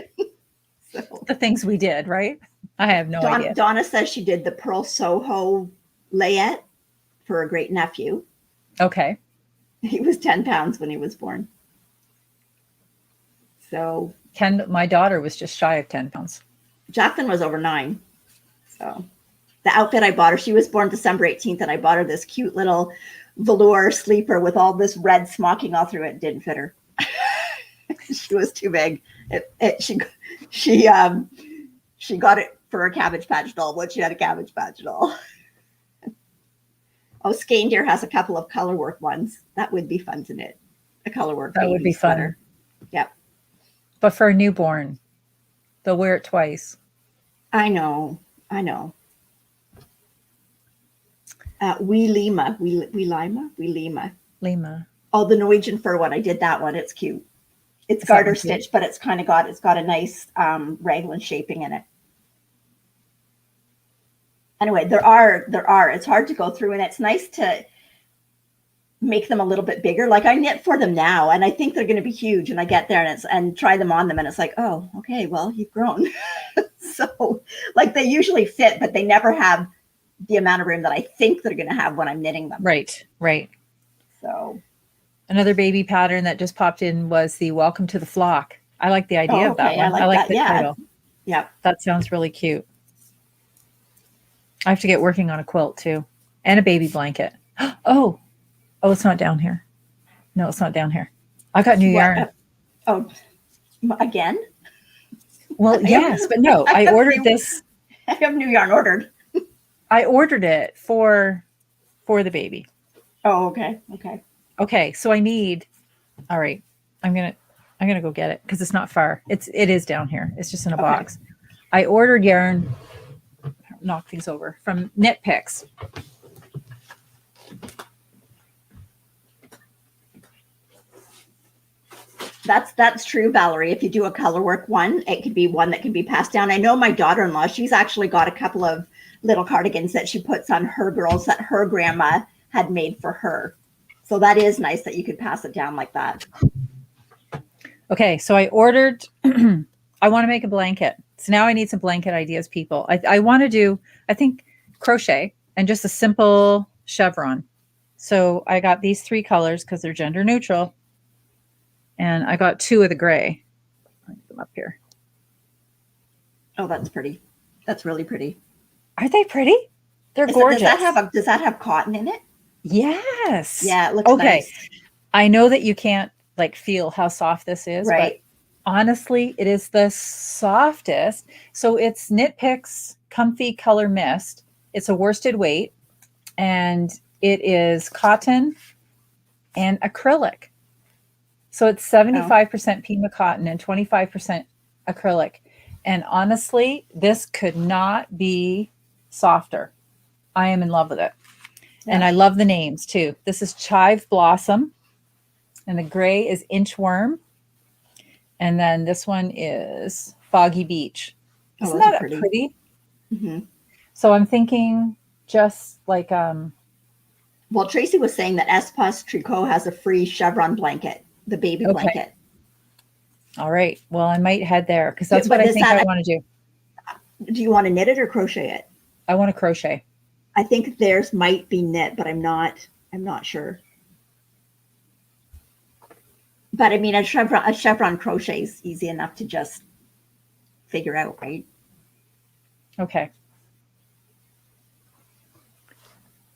The things we did, right? I have no idea. Donna says she did the Pearl Soho layette for a great nephew. Okay. He was 10 pounds when he was born. So my daughter was just shy of 10 pounds. Jacqueline was over 9. So the outfit I bought her, she was born December 18th, and I bought her this cute little velour sleeper with all this red smocking all through it. Didn't fit her. She was too big. She got it for a Cabbage Patch doll when she had a Cabbage Patch doll. Oh, Skein Deer has a couple of colorwork ones. That would be fun to knit. A colorwork. That would be sweater. fun. Yep. But for a newborn, they'll wear it twice. I know. We Lima. Lima. Oh, the Norwegian fur one. I did that one. It's cute. It's garter stitch, but it's got a nice raglan shaping in it. Anyway, there are. It's hard to go through, and it's nice to make them a little bit bigger. Like I knit for them now, and I think they're going to be huge. And I get there and try them on them, and it's like, oh, okay, well, you've grown. So, like they usually fit, but they never have the amount of room that I think they're going to have when I'm knitting them. Right. So, another baby pattern that just popped in was the Welcome to the Flock. I like the idea of that one. I like the title. Yeah. That sounds really cute. I have to get working on a quilt too, and a baby blanket. Oh, it's not down here. No, it's not down here. I got new yarn. Again? Well, yes, but no, I ordered this. I have new yarn ordered. I ordered it for the baby. Oh, okay. So I need. All right, I'm gonna go get it because it's not far. It is down here. It's just in a box. I ordered yarn. Knock these over from Knit Picks. That's true, Valerie. If you do a colorwork one, it could be one that can be passed down. I know my daughter-in-law, she's actually got a couple of little cardigans that she puts on her girls that her grandma had made for her. So that is nice that you could pass it down like that. Okay, so I ordered, I want to make a blanket. So now I need some blanket ideas, people. I want to do, I think, crochet and just a simple chevron. So I got these 3 colors because they're gender neutral. And I got 2 of the gray. I'll put them up here. Oh, that's pretty. That's really pretty. Are they pretty? They're gorgeous. Does that have cotton in it? Yes. Yeah, it looks nice. I know that you can't like feel how soft this is, right? But honestly, it is the softest. So it's Knit Picks Comfy Color Mist. It's a worsted weight, and it is cotton and acrylic. So it's 75% Pima cotton and 25% acrylic. And honestly, this could not be softer. I am in love with it. Yeah. And I love the names too. This is Chive Blossom, and the gray is Inchworm. And then this one is Foggy Beach. Isn't that pretty? Mm-hmm. So I'm thinking just like... Well, Tracy was saying that Espas Tricot has a free chevron blanket. The baby blanket. All right. Well, I might head there because that's what I think I want to do. Do you want to knit it or crochet it? I want to crochet. I think theirs might be knit, but I'm not sure. But I mean, a chevron crochet is easy enough to just figure out, right? Okay.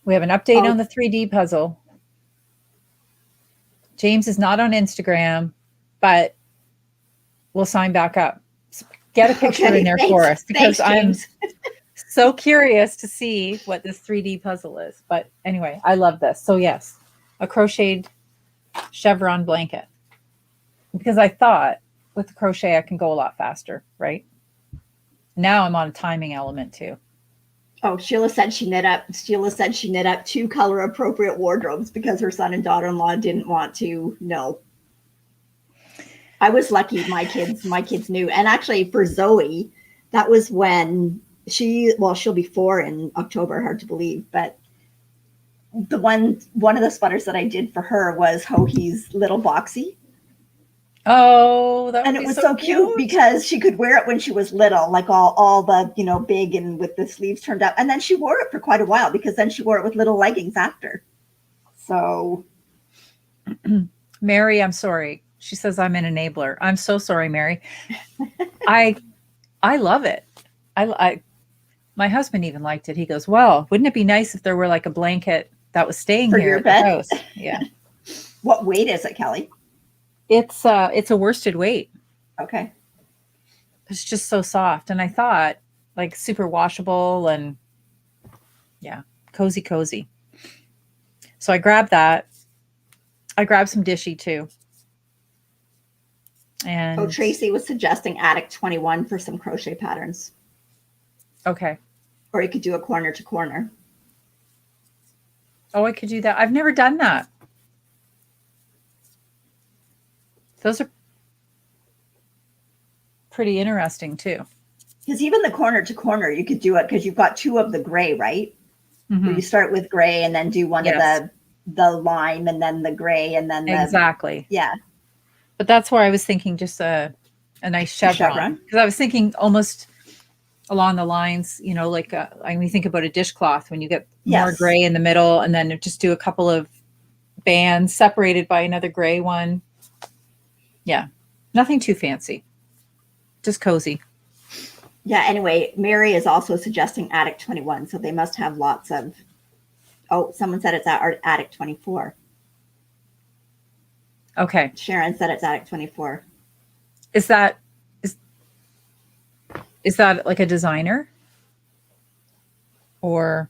We have an update on the 3D puzzle. James is not on Instagram, but we'll sign back up. Get a picture in there for us because I'm so curious to see what this 3D puzzle is. But anyway, I love this. So yes, a crocheted chevron blanket. Because I thought with the crochet, I can go a lot faster, right? Now I'm on a timing element too. Oh, Sheila said she knit up 2 color appropriate wardrobes because her son and daughter-in-law didn't want to know. I was lucky my kids knew. And actually for Zoe, that was when she'll be 4 in October, hard to believe, but the one of the sweaters that I did for her was Hohi's Little Boxy. Oh, that would and it was so cute because she could wear it when she was little, like all the big and with the sleeves turned up, and then she wore it for quite a while because then she wore it with little leggings after. So, Mary, I'm sorry. She says I'm an enabler. I'm so sorry, Mary. I love it. I my husband even liked it. He goes, "Well, wouldn't it be nice if there were like a blanket that was staying for here your at bed?" the house?" Yeah. What weight is it, Kelly? It's a worsted weight. Okay. It's just so soft. And I thought like super washable and yeah, cozy. So I grabbed that. I grabbed some Dishy too. And Oh, Tracy was suggesting Attic 21 for some crochet patterns. okay. Or you could do a corner to corner. Oh, I could do that. I've never done that. Those are pretty interesting too. Because even the corner to corner, you could do it because you've got two of the gray, right? Mm-hmm. Where you start with gray and then do one of the lime and then the gray and then exactly. Yeah. But that's where I was thinking just a nice chevron. Because I was thinking almost along the lines, you know, like when you think about a dishcloth, when you get more gray in the middle and then just do a couple of bands separated by another gray one. Yeah. Nothing too fancy. Just cozy. Yeah. Anyway, Mary is also suggesting Attic 21. So they must have lots of, oh, someone said it's at Attic 24. Okay. Sharon said it's Attic 24. Is that like a designer? Or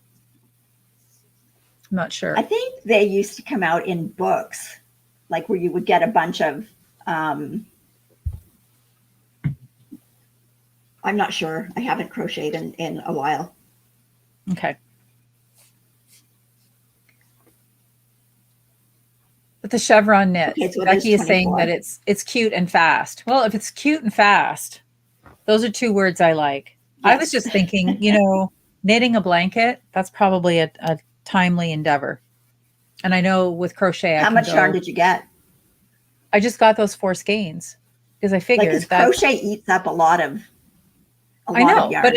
I'm not sure. I think they used to come out in books, like where you would get a bunch of I'm not sure. I haven't crocheted in a while. Okay. But the chevron knit, okay, so Becky is saying that it's cute and fast. Well, if it's cute and fast, those are two words I like. Yes. I was just thinking, you know, knitting a blanket, that's probably a timely endeavor. And I know with crochet, how much yarn did you get? I just got those 4 skeins because I figured that crochet eats up a lot of yarn. But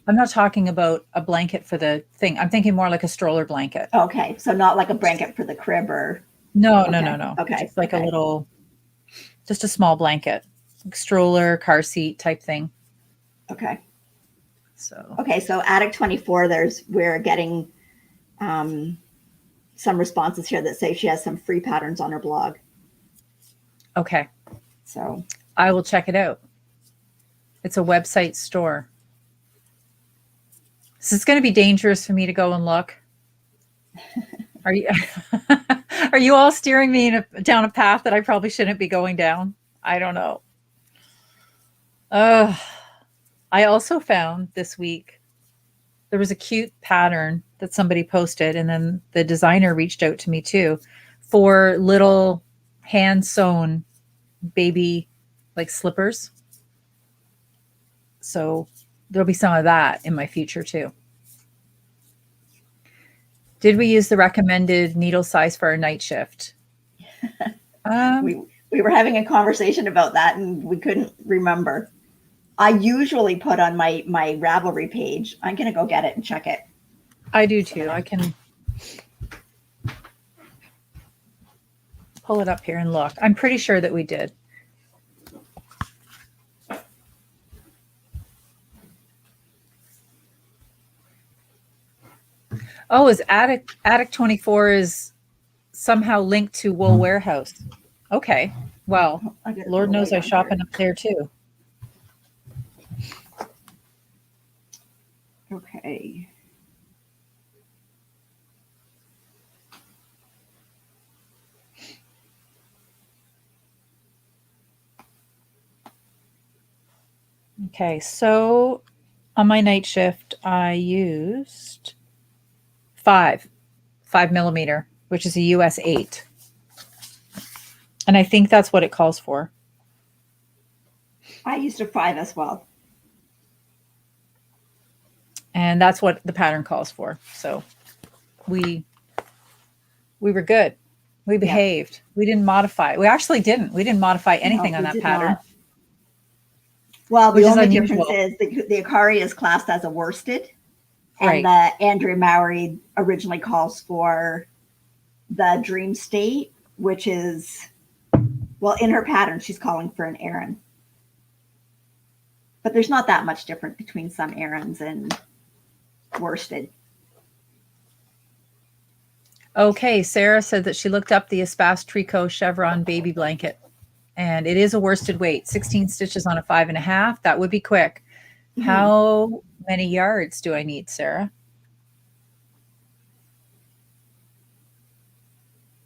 I'm not talking about a blanket for the thing. I'm thinking more like a stroller blanket. Okay, so not like a blanket for the crib or. No. Okay, just like a little, just a small blanket, like stroller, car seat type thing. Okay. So. Okay, so Attic 24, we're getting some responses here that say she has some free patterns on her blog. Okay. So I will check it out. It's a website store. So it's going to be dangerous for me to go and look. Are you all steering me down a path that I probably shouldn't be going down? I don't know. I also found this week there was a cute pattern that somebody posted, and then the designer reached out to me too for little hand sewn baby like slippers. So there'll be some of that in my future too. Did we use the recommended needle size for our night shift? We were having a conversation about that and we couldn't remember. I usually put on my Ravelry page. I'm going to go get it and check it. I do too. I can pull it up here and look. I'm pretty sure that we did. Oh, is Attic 24 is somehow linked to Wool Warehouse. Okay. Well, Lord knows I shopping up there too. Okay. Okay, so on my night shift, I used 5 millimeter, which is a US 8. And I think that's what it calls for. I used a 5 as well. And that's what the pattern calls for. So we were good. We behaved. Yeah. We didn't modify. We actually didn't. We didn't modify anything on that pattern. Not. Well, the only difference is the Akari is classed as a worsted. And the Andrea Mowry originally calls for the Dream State, which is, well, in her pattern, she's calling for an Aran. But there's not that much difference between some Arans and worsted. Okay, Sarah said that she looked up the Espace Tricot Chevron baby blanket. and it is a worsted weight, 16 stitches on a 5.5. That would be quick. Mhm. How many yards do I need, Sarah?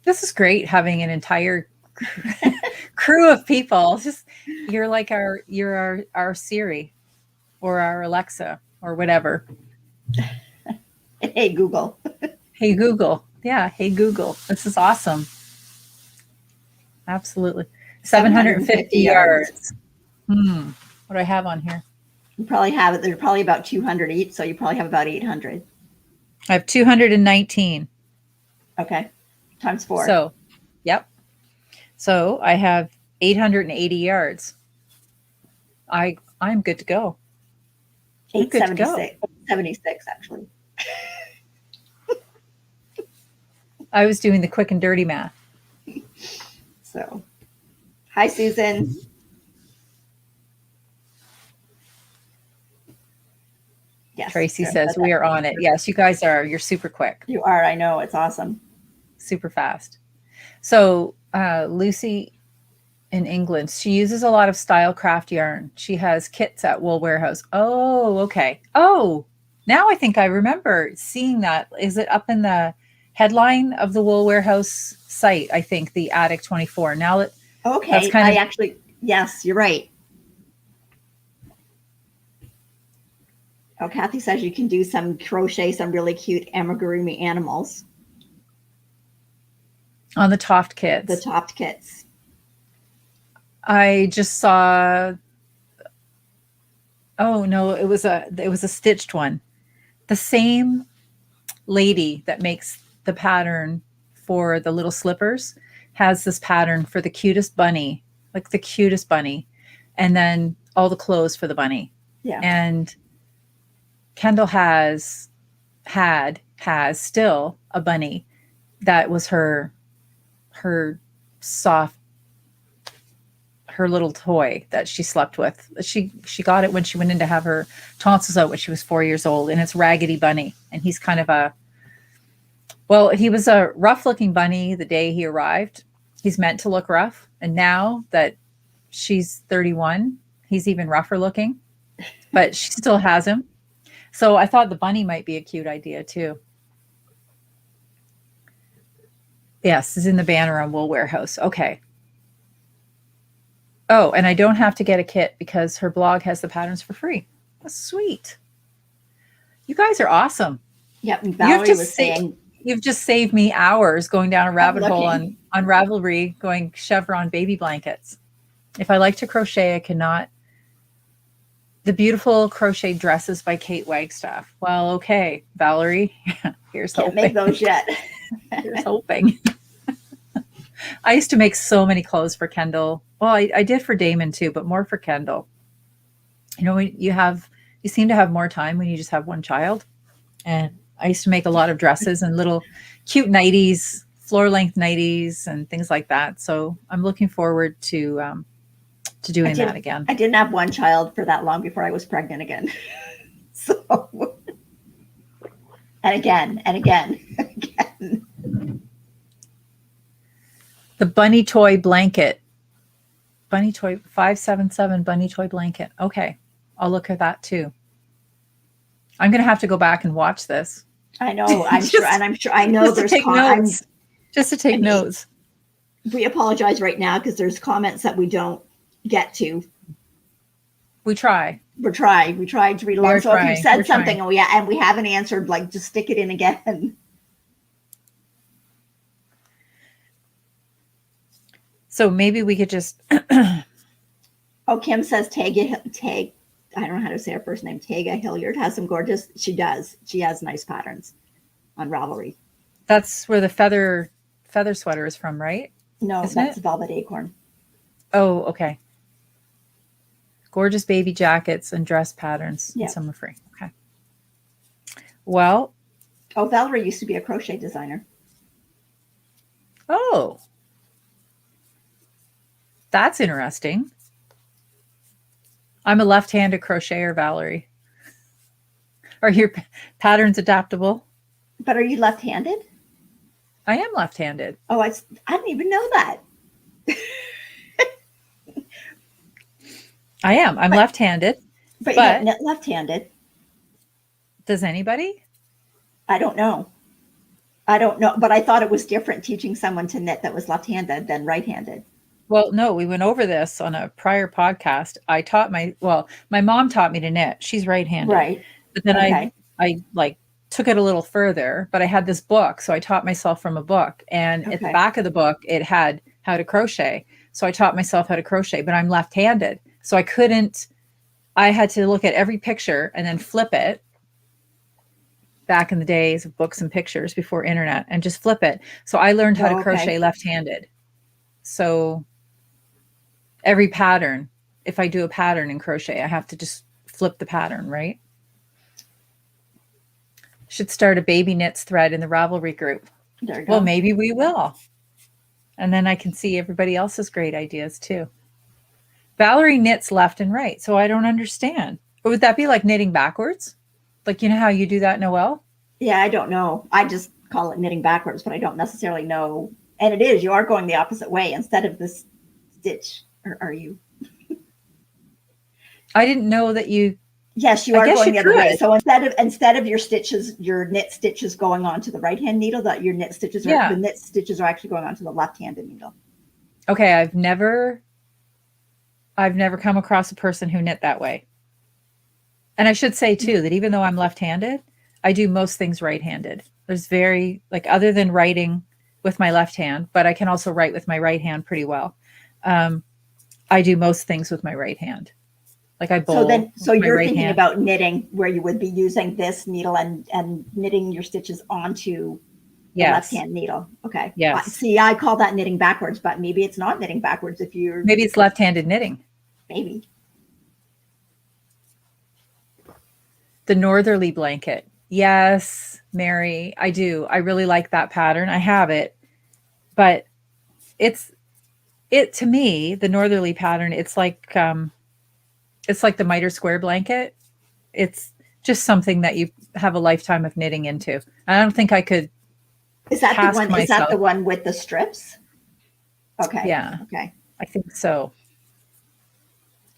This is great having an entire crew of people. Just you're like our Siri or our Alexa or whatever. Hey, Google. Hey Google. Yeah, hey Google. This is awesome. Absolutely. 750 yards. What do I have on here? You probably have it. They're probably about 200 each, so you probably have about 800. I have 219. Okay. Times 4. So, yep. So I have 880 yards. I'm good to go. 876. 76 actually. I was doing the quick and dirty math. So, hi, Susan. Yes. Tracy says we are on it. Yes, you guys are. You're super quick. You are. I know. It's awesome. Super fast. So Lucy in England, she uses a lot of Stylecraft yarn. She has kits at Wool Warehouse. Oh, okay. Oh, now I think I remember seeing that. Is it up in the headline of the Wool Warehouse site? I think the Attic 24. Now that okay, I actually, yes, you're right. Oh, Kathy says you can do some crochet, some really cute amigurumi animals. On the Toft kits. The Toft kits. I just saw. Oh no, it was a stitched one. The same lady that makes the pattern for the little slippers has this pattern for the cutest bunny, like the cutest bunny, and then all the clothes for the bunny. Yeah. And Kendall has still a bunny that was her soft, her little toy that she slept with. She got it when she went in to have her tonsils out when she was 4 years old, and it's Raggedy Bunny. And he's kind of he was a rough looking bunny the day he arrived. He's meant to look rough. And now that she's 31, he's even rougher looking, but she still has him. So I thought the bunny might be a cute idea too. Yes, is in the banner on Wool Warehouse. Okay. Oh, and I don't have to get a kit because her blog has the patterns for free. That's sweet. You guys are awesome. Yep. And Valerie was saying, you've just saved me hours going down a rabbit hole on Ravelry, going chevron baby blankets. If I like to crochet, I cannot. The beautiful crochet dresses by Kate Wagstaff. Well, okay, Valerie. Here's can't hoping. make those yet. Here's hoping. I used to make so many clothes for Kendall. Well, I did for Damon too, but more for Kendall. You know, you seem to have more time when you just have one child. And I used to make a lot of dresses and little cute nighties, floor length nighties and things like that. So I'm looking forward to doing that again. I didn't have one child for that long before I was pregnant again. So, and again. The bunny toy blanket. Bunny toy 577 bunny toy blanket. Okay. I'll look at that too. I'm going to have to go back and watch this. I know. I'm sure. I know there's notes. Just to take notes. We apologize right now because there's comments that we don't get to. We try. We tried to read along. So if you said something and we haven't answered, like, just stick it in again. So maybe we could just. Oh, Kim says Tag. I don't know how to say her first name. Taga Hilliard has some gorgeous. She does. She has nice patterns on Ravelry. That's where the feather sweater is from, right? No, that's Velvet Acorn. Oh, okay. Gorgeous baby jackets and dress patterns. Yeah. Some are free. Okay. Well. Oh, Valerie used to be a crochet designer. Oh. That's interesting. I'm a left-handed crocheter, Valerie. Are your patterns adaptable? But are you left-handed? I am left-handed. Oh, I didn't even know that. I am. I'm left-handed. But you don't knit left-handed. Does anybody? I don't know. I don't know, but I thought it was different teaching someone to knit that was left-handed than right-handed. Well, no, we went over this on a prior podcast. My mom taught me to knit. She's right-handed. Right. But then Okay. I like took it a little further, but I had this book, so I taught myself from a book. And at the Okay. back of the book, it had how to crochet. So I taught myself how to crochet, but I'm left-handed. So I had to look at every picture and then flip it back in the days of books and pictures before internet and just flip it. So I learned how to crochet left-handed. So every pattern, if I do a pattern in crochet, I have to just flip the pattern, right? Should start a baby knits thread in the Ravelry group. There you go. Well, maybe we will. And then I can see everybody else's great ideas too. Valerie knits left and right, so I don't understand. Or would that be like knitting backwards? Like, you know how you do that, Noelle? Yeah, I don't know. I just call it knitting backwards, but I don't necessarily know. And it is, you are going the opposite way instead of this stitch. Or are you? I didn't know that you. Yes, you are going the other way. So instead of your stitches, your knit stitches going onto the right hand needle, that your knit stitches are the knit stitches are actually going onto the left handed needle. Okay, I've never come across a person who knit that way. And I should say too that even though I'm left-handed, I do most things right-handed. There's other than writing with my left hand, but I can also write with my right hand pretty well. I do most things with my right hand. Like I bowl. So you're thinking about knitting where you would be using this needle and knitting your stitches onto the left hand needle. Okay. Yes. See, I call that knitting backwards, but maybe it's not knitting backwards if you're. Maybe it's left-handed knitting. Maybe. The northerly blanket. Yes, Mary, I do. I really like that pattern. I have it, but to me, the northerly pattern, it's like the miter square blanket. It's just something that you have a lifetime of knitting into. I don't think I could. Is that the one? Is that the one with the strips? Okay. Yeah. Okay. I think so.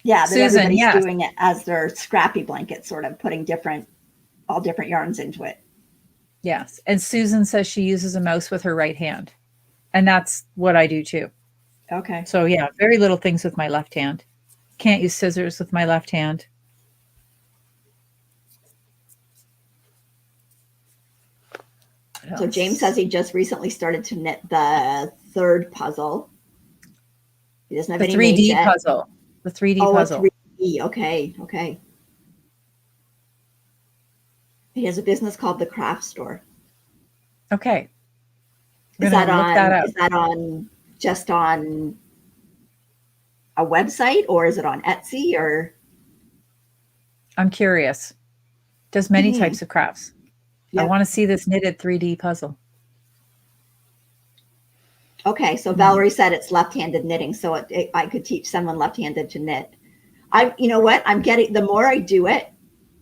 Yeah, Susan, everybody's doing it as their scrappy blanket, sort of putting all different yarns into it. Yes. And Susan says she uses a mouse with her right hand. And that's what I do too. Okay. So yeah, very little things with my left hand. Can't use scissors with my left hand. So James says he just recently started to knit the third puzzle. He doesn't have any 3D puzzle. The 3D puzzle. 3D. Okay. He has a business called the Craft Store. Okay. Is that just on a website, or is it on Etsy, or? I'm curious. Does many types of crafts. Yep. I want to see this knitted 3D puzzle. Okay, so Valerie said it's left-handed knitting, so I could teach someone left-handed to knit. You know what? The more I do it,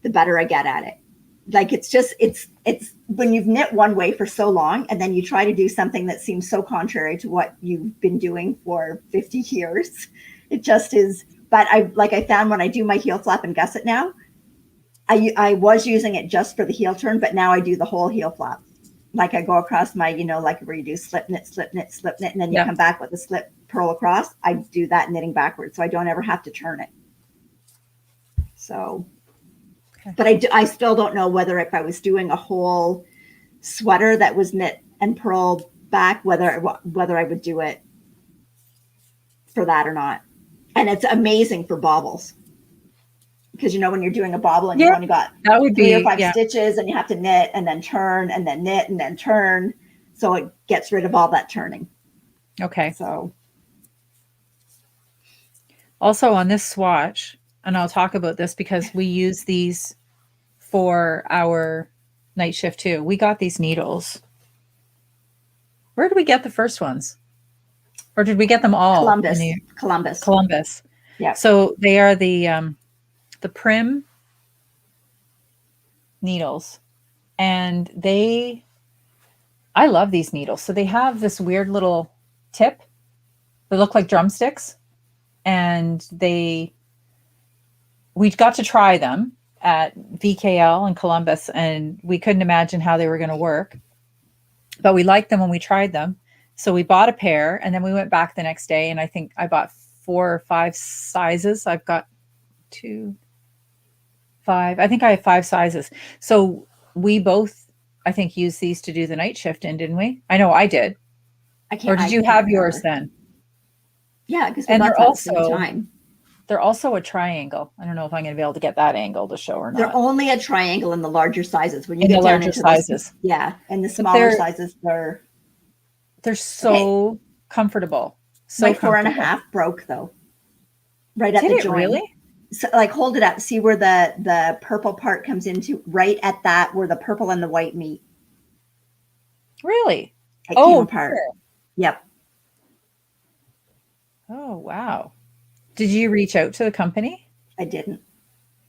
the better I get at it. Like it's when you've knit one way for so long, and then you try to do something that seems so contrary to what you've been doing for 50 years. It just is. But I found when I do my heel flap and gusset now, I was using it just for the heel turn, but now I do the whole heel flap. Like I go across my, like where you do slip knit, slip knit, slip knit, and then you come back with a slip purl across. I do that knitting backwards, so I don't ever have to turn it. So, but I still don't know whether if I was doing a whole sweater that was knit and purl back, whether I would do it for that or not. And it's amazing for bobbles. Because when you're doing a bobble and you've only got 3 or 5 stitches and you have to knit and then turn and then knit and then turn. So it gets rid of all that turning. Okay. So also on this swatch, and I'll talk about this because we use these for our night shift too. We got these needles. Where did we get the first ones? Or did we get them all? Columbus. Yeah. So they are the Prim needles, and I love these needles. So they have this weird little tip. They look like drumsticks, and they we got to try them at VKL in Columbus, and we couldn't imagine how they were going to work, but we liked them when we tried them. So we bought a pair, and then we went back the next day, and I think I bought 4 or 5 sizes. I've got 2, 5. I think I have 5 sizes. So we both, I think, used these to do the night shift in, didn't we? I know I did. Or did you have yours then? Yeah, because we got them at the same time. They're also a triangle. I don't know if I'm going to be able to get that angle to show or not. They're only a triangle in the larger sizes. When you in get the down larger into sizes. and the smaller sizes, they're so comfortable. So my 4.5 broke though. Right at Did the it joint. Really? So like hold it up. See where the purple part comes into, right at that where the purple and the white meet. Really? It came apart. Sure. Yep. Oh wow. Did you reach out to the company? I didn't.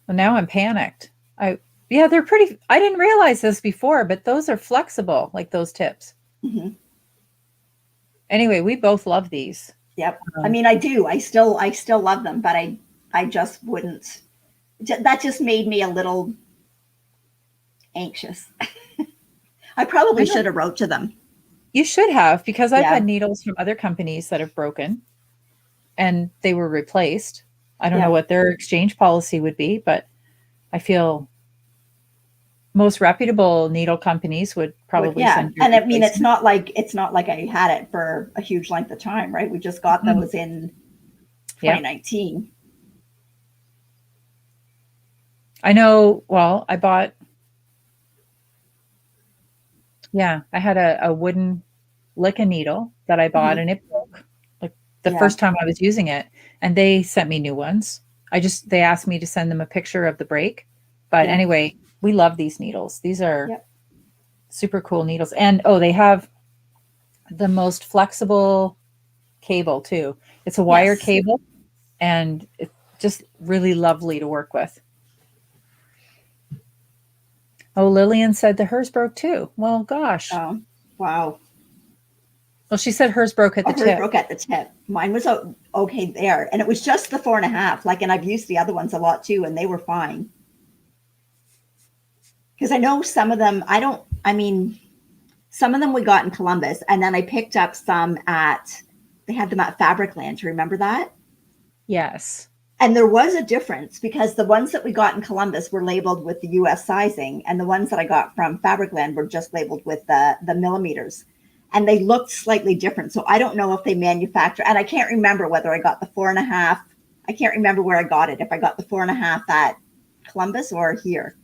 Well, now I'm panicked. They're pretty. I didn't realize this before, but those are flexible, like those tips. Mm-hmm. Anyway, we both love these. Yep. I mean, I do. I still love them, but I just wouldn't. That just made me a little anxious. I probably should have wrote to them. You should have, because I've had needles from other companies that have broken and they were replaced. I don't know what their exchange policy would be, but I feel most reputable needle companies would probably send you. And I mean, it's not like I had it for a huge length of time, right? We just got those in 2019. I know. Well, I bought. Yeah, I had a wooden Licka needle that I bought, and it broke like the first time I was using it, and they sent me new ones. They asked me to send them a picture of the break. But anyway, we love these needles. These are super cool needles. And they have the most flexible cable too. It's a wire cable, and it's just really lovely to work with. Oh, Lillian said that hers broke too. Well, gosh. Oh, wow. Well, she said hers broke at the tip. Hers broke at the tip. Mine was okay there. And it was just the 4.5. And I've used the other ones a lot too, and they were fine. Because I know some of them, some of them we got in Columbus, and then I picked up some they had them at Fabricland. Do you remember that? Yes. And there was a difference, because the ones that we got in Columbus were labeled with the US sizing, and the ones that I got from Fabricland were just labeled with the millimeters. And they looked slightly different. So I don't know if they manufacture, and I can't remember whether I got the 4.5. I can't remember where I got it, if I got the 4.5 at Columbus or here.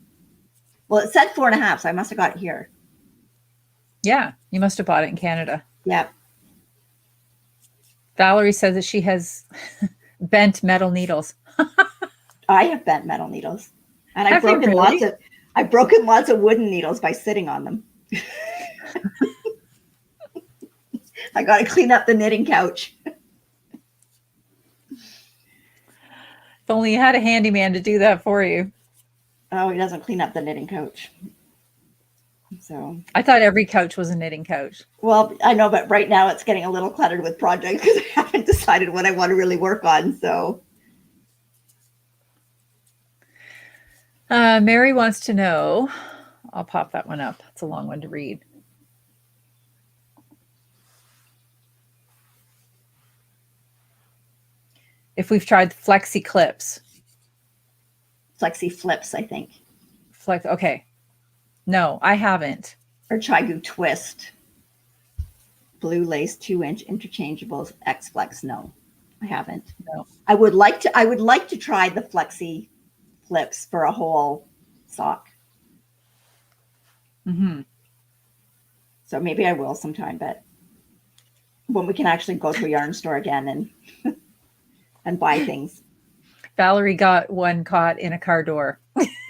Well, it said 4.5, so I must have got it here. Yeah, you must have bought it in Canada. Yep. Valerie says that she has bent metal needles. I have bent metal needles, and I've broken lots of wooden needles by sitting on them. I got to clean up the knitting couch. If only you had a handyman to do that for you. Oh, he doesn't clean up the knitting couch. So I thought every couch was a knitting couch. Well, I know, but right now it's getting a little cluttered with projects because I haven't decided what I want to really work on. So Mary wants to know, I'll pop that one up. It's a long one to read. If we've tried flexi clips. Flexi flips, I think. Okay. No, I haven't. Or Chigu twist. Blue lace 2-inch interchangeables X Flex. No, I haven't. No. I would like to try the flexi flips for a whole sock. Mm-hmm. So maybe I will sometime, but when we can actually go to a yarn store again and buy things. Valerie got one caught in a car door.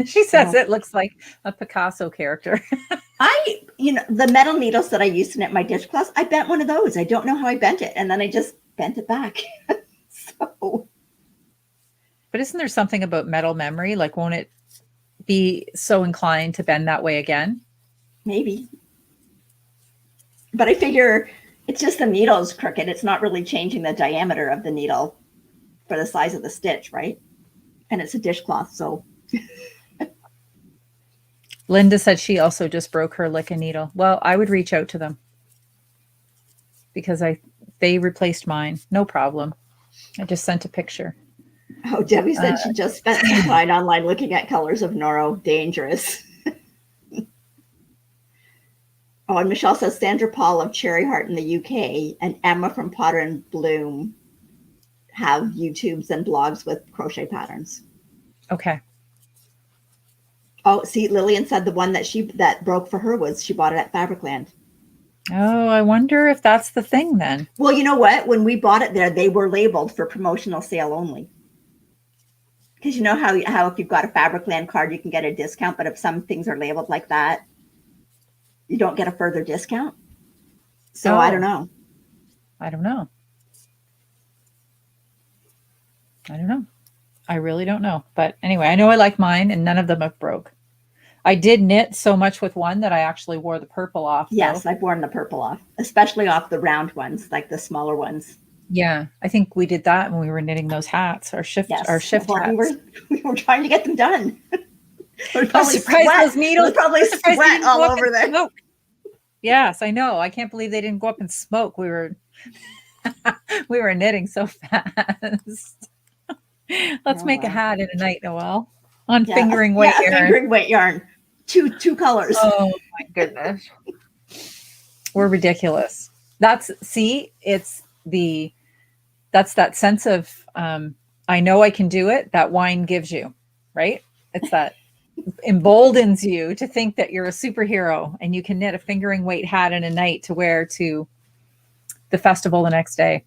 She says it looks like a Picasso character. The metal needles that I used to knit my dishcloths, I bent one of those. I don't know how I bent it. And then I just bent it back. But isn't there something about metal memory? Like, won't it be so inclined to bend that way again? Maybe. But I figure it's just the needle's crooked. It's not really changing the diameter of the needle for the size of the stitch, right? and it's a dishcloth. So Linda said she also just broke her lick and needle. Well, I would reach out to them because they replaced mine. No problem. I just sent a picture. oh, Debbie said she just spent some time online looking at colors of Noro. Dangerous. Oh, and Michelle says Sandra Paul of Cherry Heart in the UK and Emma from Potter and Bloom have YouTubes and blogs with crochet patterns. Okay. Oh, see, Lillian said the one that broke for her was she bought it at Fabricland. Oh, I wonder if that's the thing then. Well, you know what? When we bought it there, they were labeled for promotional sale only. Because you know how if you've got a Fabricland card, you can get a discount, but if some things are labeled like that, you don't get a further discount. So I don't know. I don't know. I really don't know. But anyway, I know I like mine and none of them have broke. I did knit so much with one that I actually wore the purple off. Yes, I've worn the purple off, especially off the round ones, like the smaller ones. Yeah, I think we did that when we were knitting those hats, our shift hats. We were trying to get them done. I'm surprised those needles probably sweat all over there. Yes, I know. I can't believe they didn't go up in smoke. We were knitting so fast. Let's make a hat in a night, Noelle. On fingering weight yarn. Fingering weight yarn. Two colors. Oh my goodness. We're ridiculous. That's that sense of I know I can do it that wine gives you, right? It's that emboldens you to think that you're a superhero and you can knit a fingering weight hat in a night to wear to the festival the next day.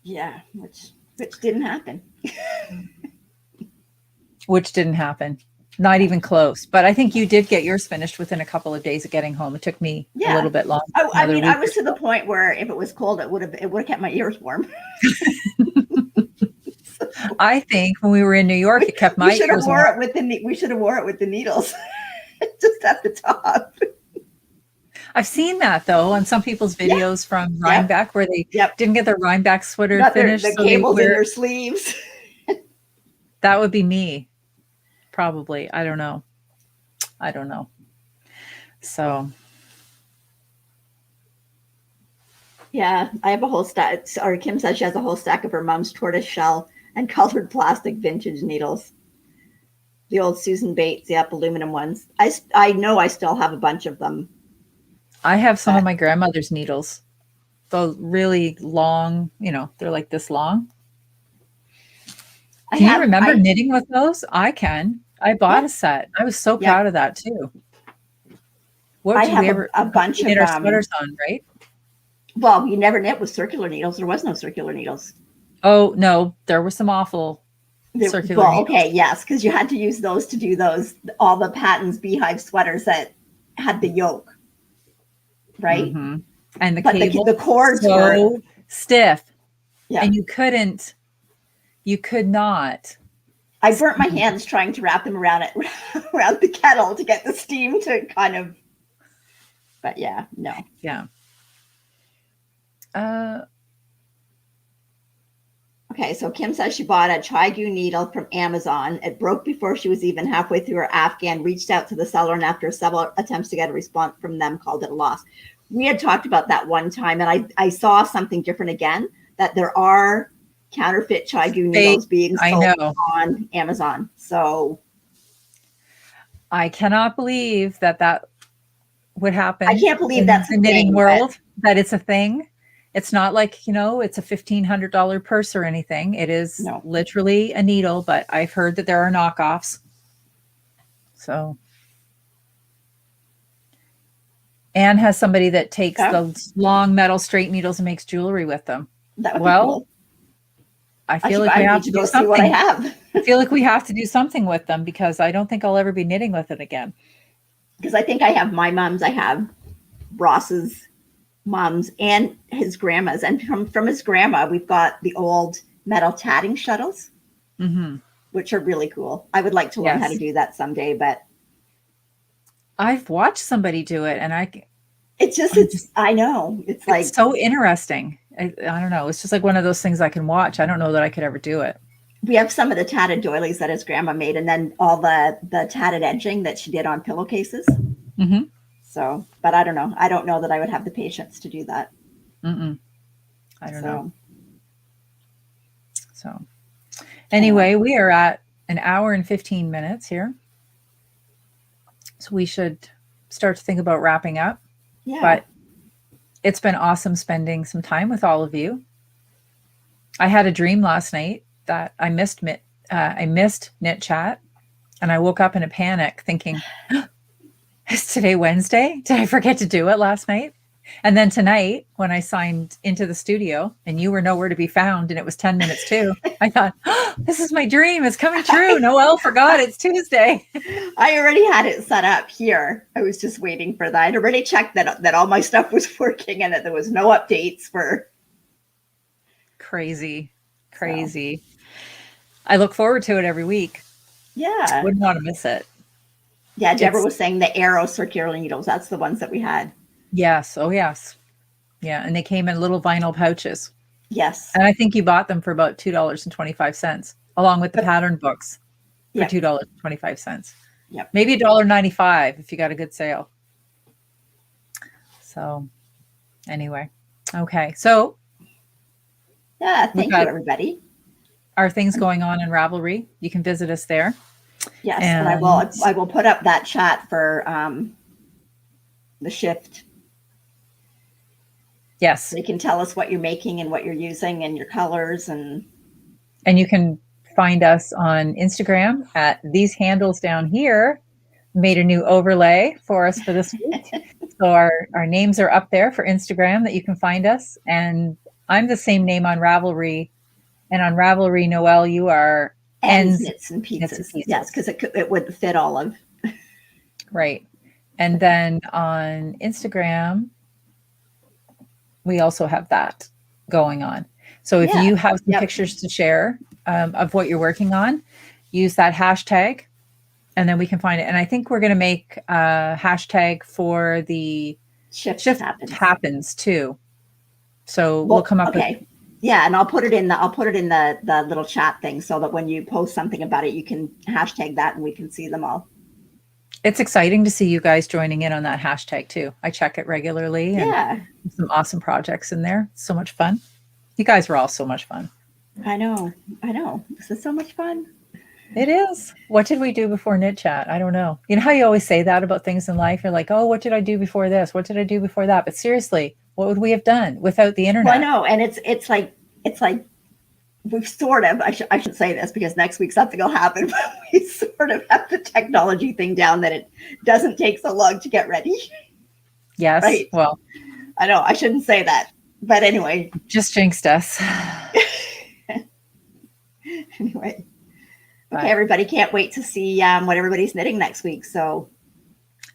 Yeah, which didn't happen. Which didn't happen. Not even close. But I think you did get yours finished within a couple of days of getting home. It took me a little bit longer. I mean, I was to the point where if it was cold, it would have kept my ears warm. I think when we were in New York, it kept my ears warm. We should have wore it with the needles just at the top. I've seen that though on some people's videos from Rhinebeck where they didn't get their Rhinebeck sweater finished. The cables in their sleeves. That would be me. Probably. I don't know. So. Yeah, I have a whole stack. Or Kim says she has a whole stack of her mom's tortoise shell and colored plastic vintage needles. The old Susan Bates, aluminum ones. I know I still have a bunch of them. I have some of my grandmother's needles. Those really long, they're like this long. Can you remember knitting with those? I can. I bought a set. I was so proud of that too. I have a bunch of our sweaters on, right? Well, you never knit with circular needles. There was no circular needles. Oh no, there were some awful circular needles. Okay, yes, because you had to use those to do all the Patton's beehive sweaters that had the yoke, right? Mm-hmm. And the cords were stiff. Yeah, and you could not. I burnt my hands trying to wrap them around the kettle to get the steam to kind of. But no. Yeah. Okay, so Kim says she bought a Chaigu needle from Amazon. It broke before she was even halfway through her Afghan, reached out to the seller, and after several attempts to get a response from them, called it a loss. We had talked about that one time, and I saw something different again, that there are counterfeit Chaigu needles being sold on Amazon. So I cannot believe that would happen. I can't believe that's the knitting world, that it's a thing. It's not like, it's a $1,500 purse or anything. It is literally a needle, but I've heard that there are knockoffs. So Anne has somebody that takes the long metal straight needles and makes jewelry with them. Cool. I feel like we have to do something. I feel like we have to do something with them because I don't think I'll ever be knitting with it again. Because I think I have my mom's, I have Ross's mom's and his grandma's. And from his grandma, we've got the old metal tatting shuttles, which are really cool. I would like to learn how to do that someday, but I've watched somebody do it and I know. It's like so interesting. I don't know. It's just like one of those things I can watch. I don't know that I could ever do it. we have some of the tatted doilies that his grandma made, and then all the tatted edging that she did on pillowcases. Mm-hmm. So, but I don't know. I don't know that I would have the patience to do that. I don't know. So Anyway, anyway, we are at an hour and 15 minutes here. So we should start to think about wrapping up. yeah. But it's been awesome spending some time with all of you. I had a dream last night that I missed KnitChat, and I woke up in a panic thinking, is today Wednesday? Did I forget to do it last night? And then tonight, when I signed into the studio and you were nowhere to be found and it was 10 minutes to, I thought, oh, this is my dream. It's coming true. Noelle forgot it's Tuesday. I already had it set up here. I was just waiting for that. I'd already checked that all my stuff was working and that there was no updates for. Crazy. I look forward to it every week. Yeah. Wouldn't want to miss it. Yeah, Deborah was saying the arrow circular needles. That's the ones that we had. Yes. Oh, yes. Yeah. And they came in little vinyl pouches. Yes. And I think you bought them for about $2.25, along with the pattern books for $2.25. Yep. Maybe $1.95 if you got a good sale. So anyway. Okay. So yeah, thank you, everybody. Our things going on in Ravelry. You can visit us there. Yes, and I will put up that chat for the shift. Yes. So you can tell us what you're making and what you're using and your colors. And you can find us on Instagram at these handles down here. Made a new overlay for us for this week. So our names are up there for Instagram that you can find us. And I'm the same name on Ravelry. And on Ravelry, Noelle, you are ends, knits, and pieces. Yes, because it would fit all of. Right. And then on Instagram, we also have that going on. So if you have some pictures to share of what you're working on, use that hashtag and then we can find it. And I think we're going to make a hashtag for the shift happens too. So we'll come up with. Yeah, and I'll put it in the little chat thing so that when you post something about it, you can hashtag that and we can see them all. It's exciting to see you guys joining in on that hashtag too. I check it regularly. And some awesome projects in there. So much fun. You guys were all so much fun. I know. This is so much fun. It is. What did we do before KnitChat? I don't know. You know how you always say that about things in life? You're like, oh, what did I do before this? What did I do before that? But seriously, what would we have done without the internet? Well, I know. And it's like we've sort of, I shouldn't say this because next week something will happen, but we sort of have the technology thing down that it doesn't take so long to get ready. Yes. Right? Well, I know I shouldn't say that, but anyway. Just jinxed us. Anyway. Okay, everybody, can't wait to see what everybody's knitting next week. So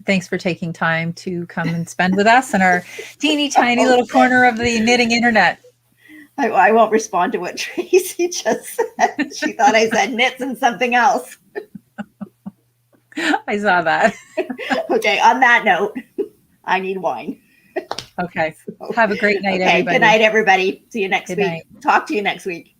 thanks for taking time to come and spend with us in our teeny tiny little corner of the knitting internet. I won't respond to what Tracy just said. She thought I said knits and something else. I saw that. Okay, on that note, I need wine. Okay. Have a great night, everybody. Good night, everybody. See you next week. Talk to you next week.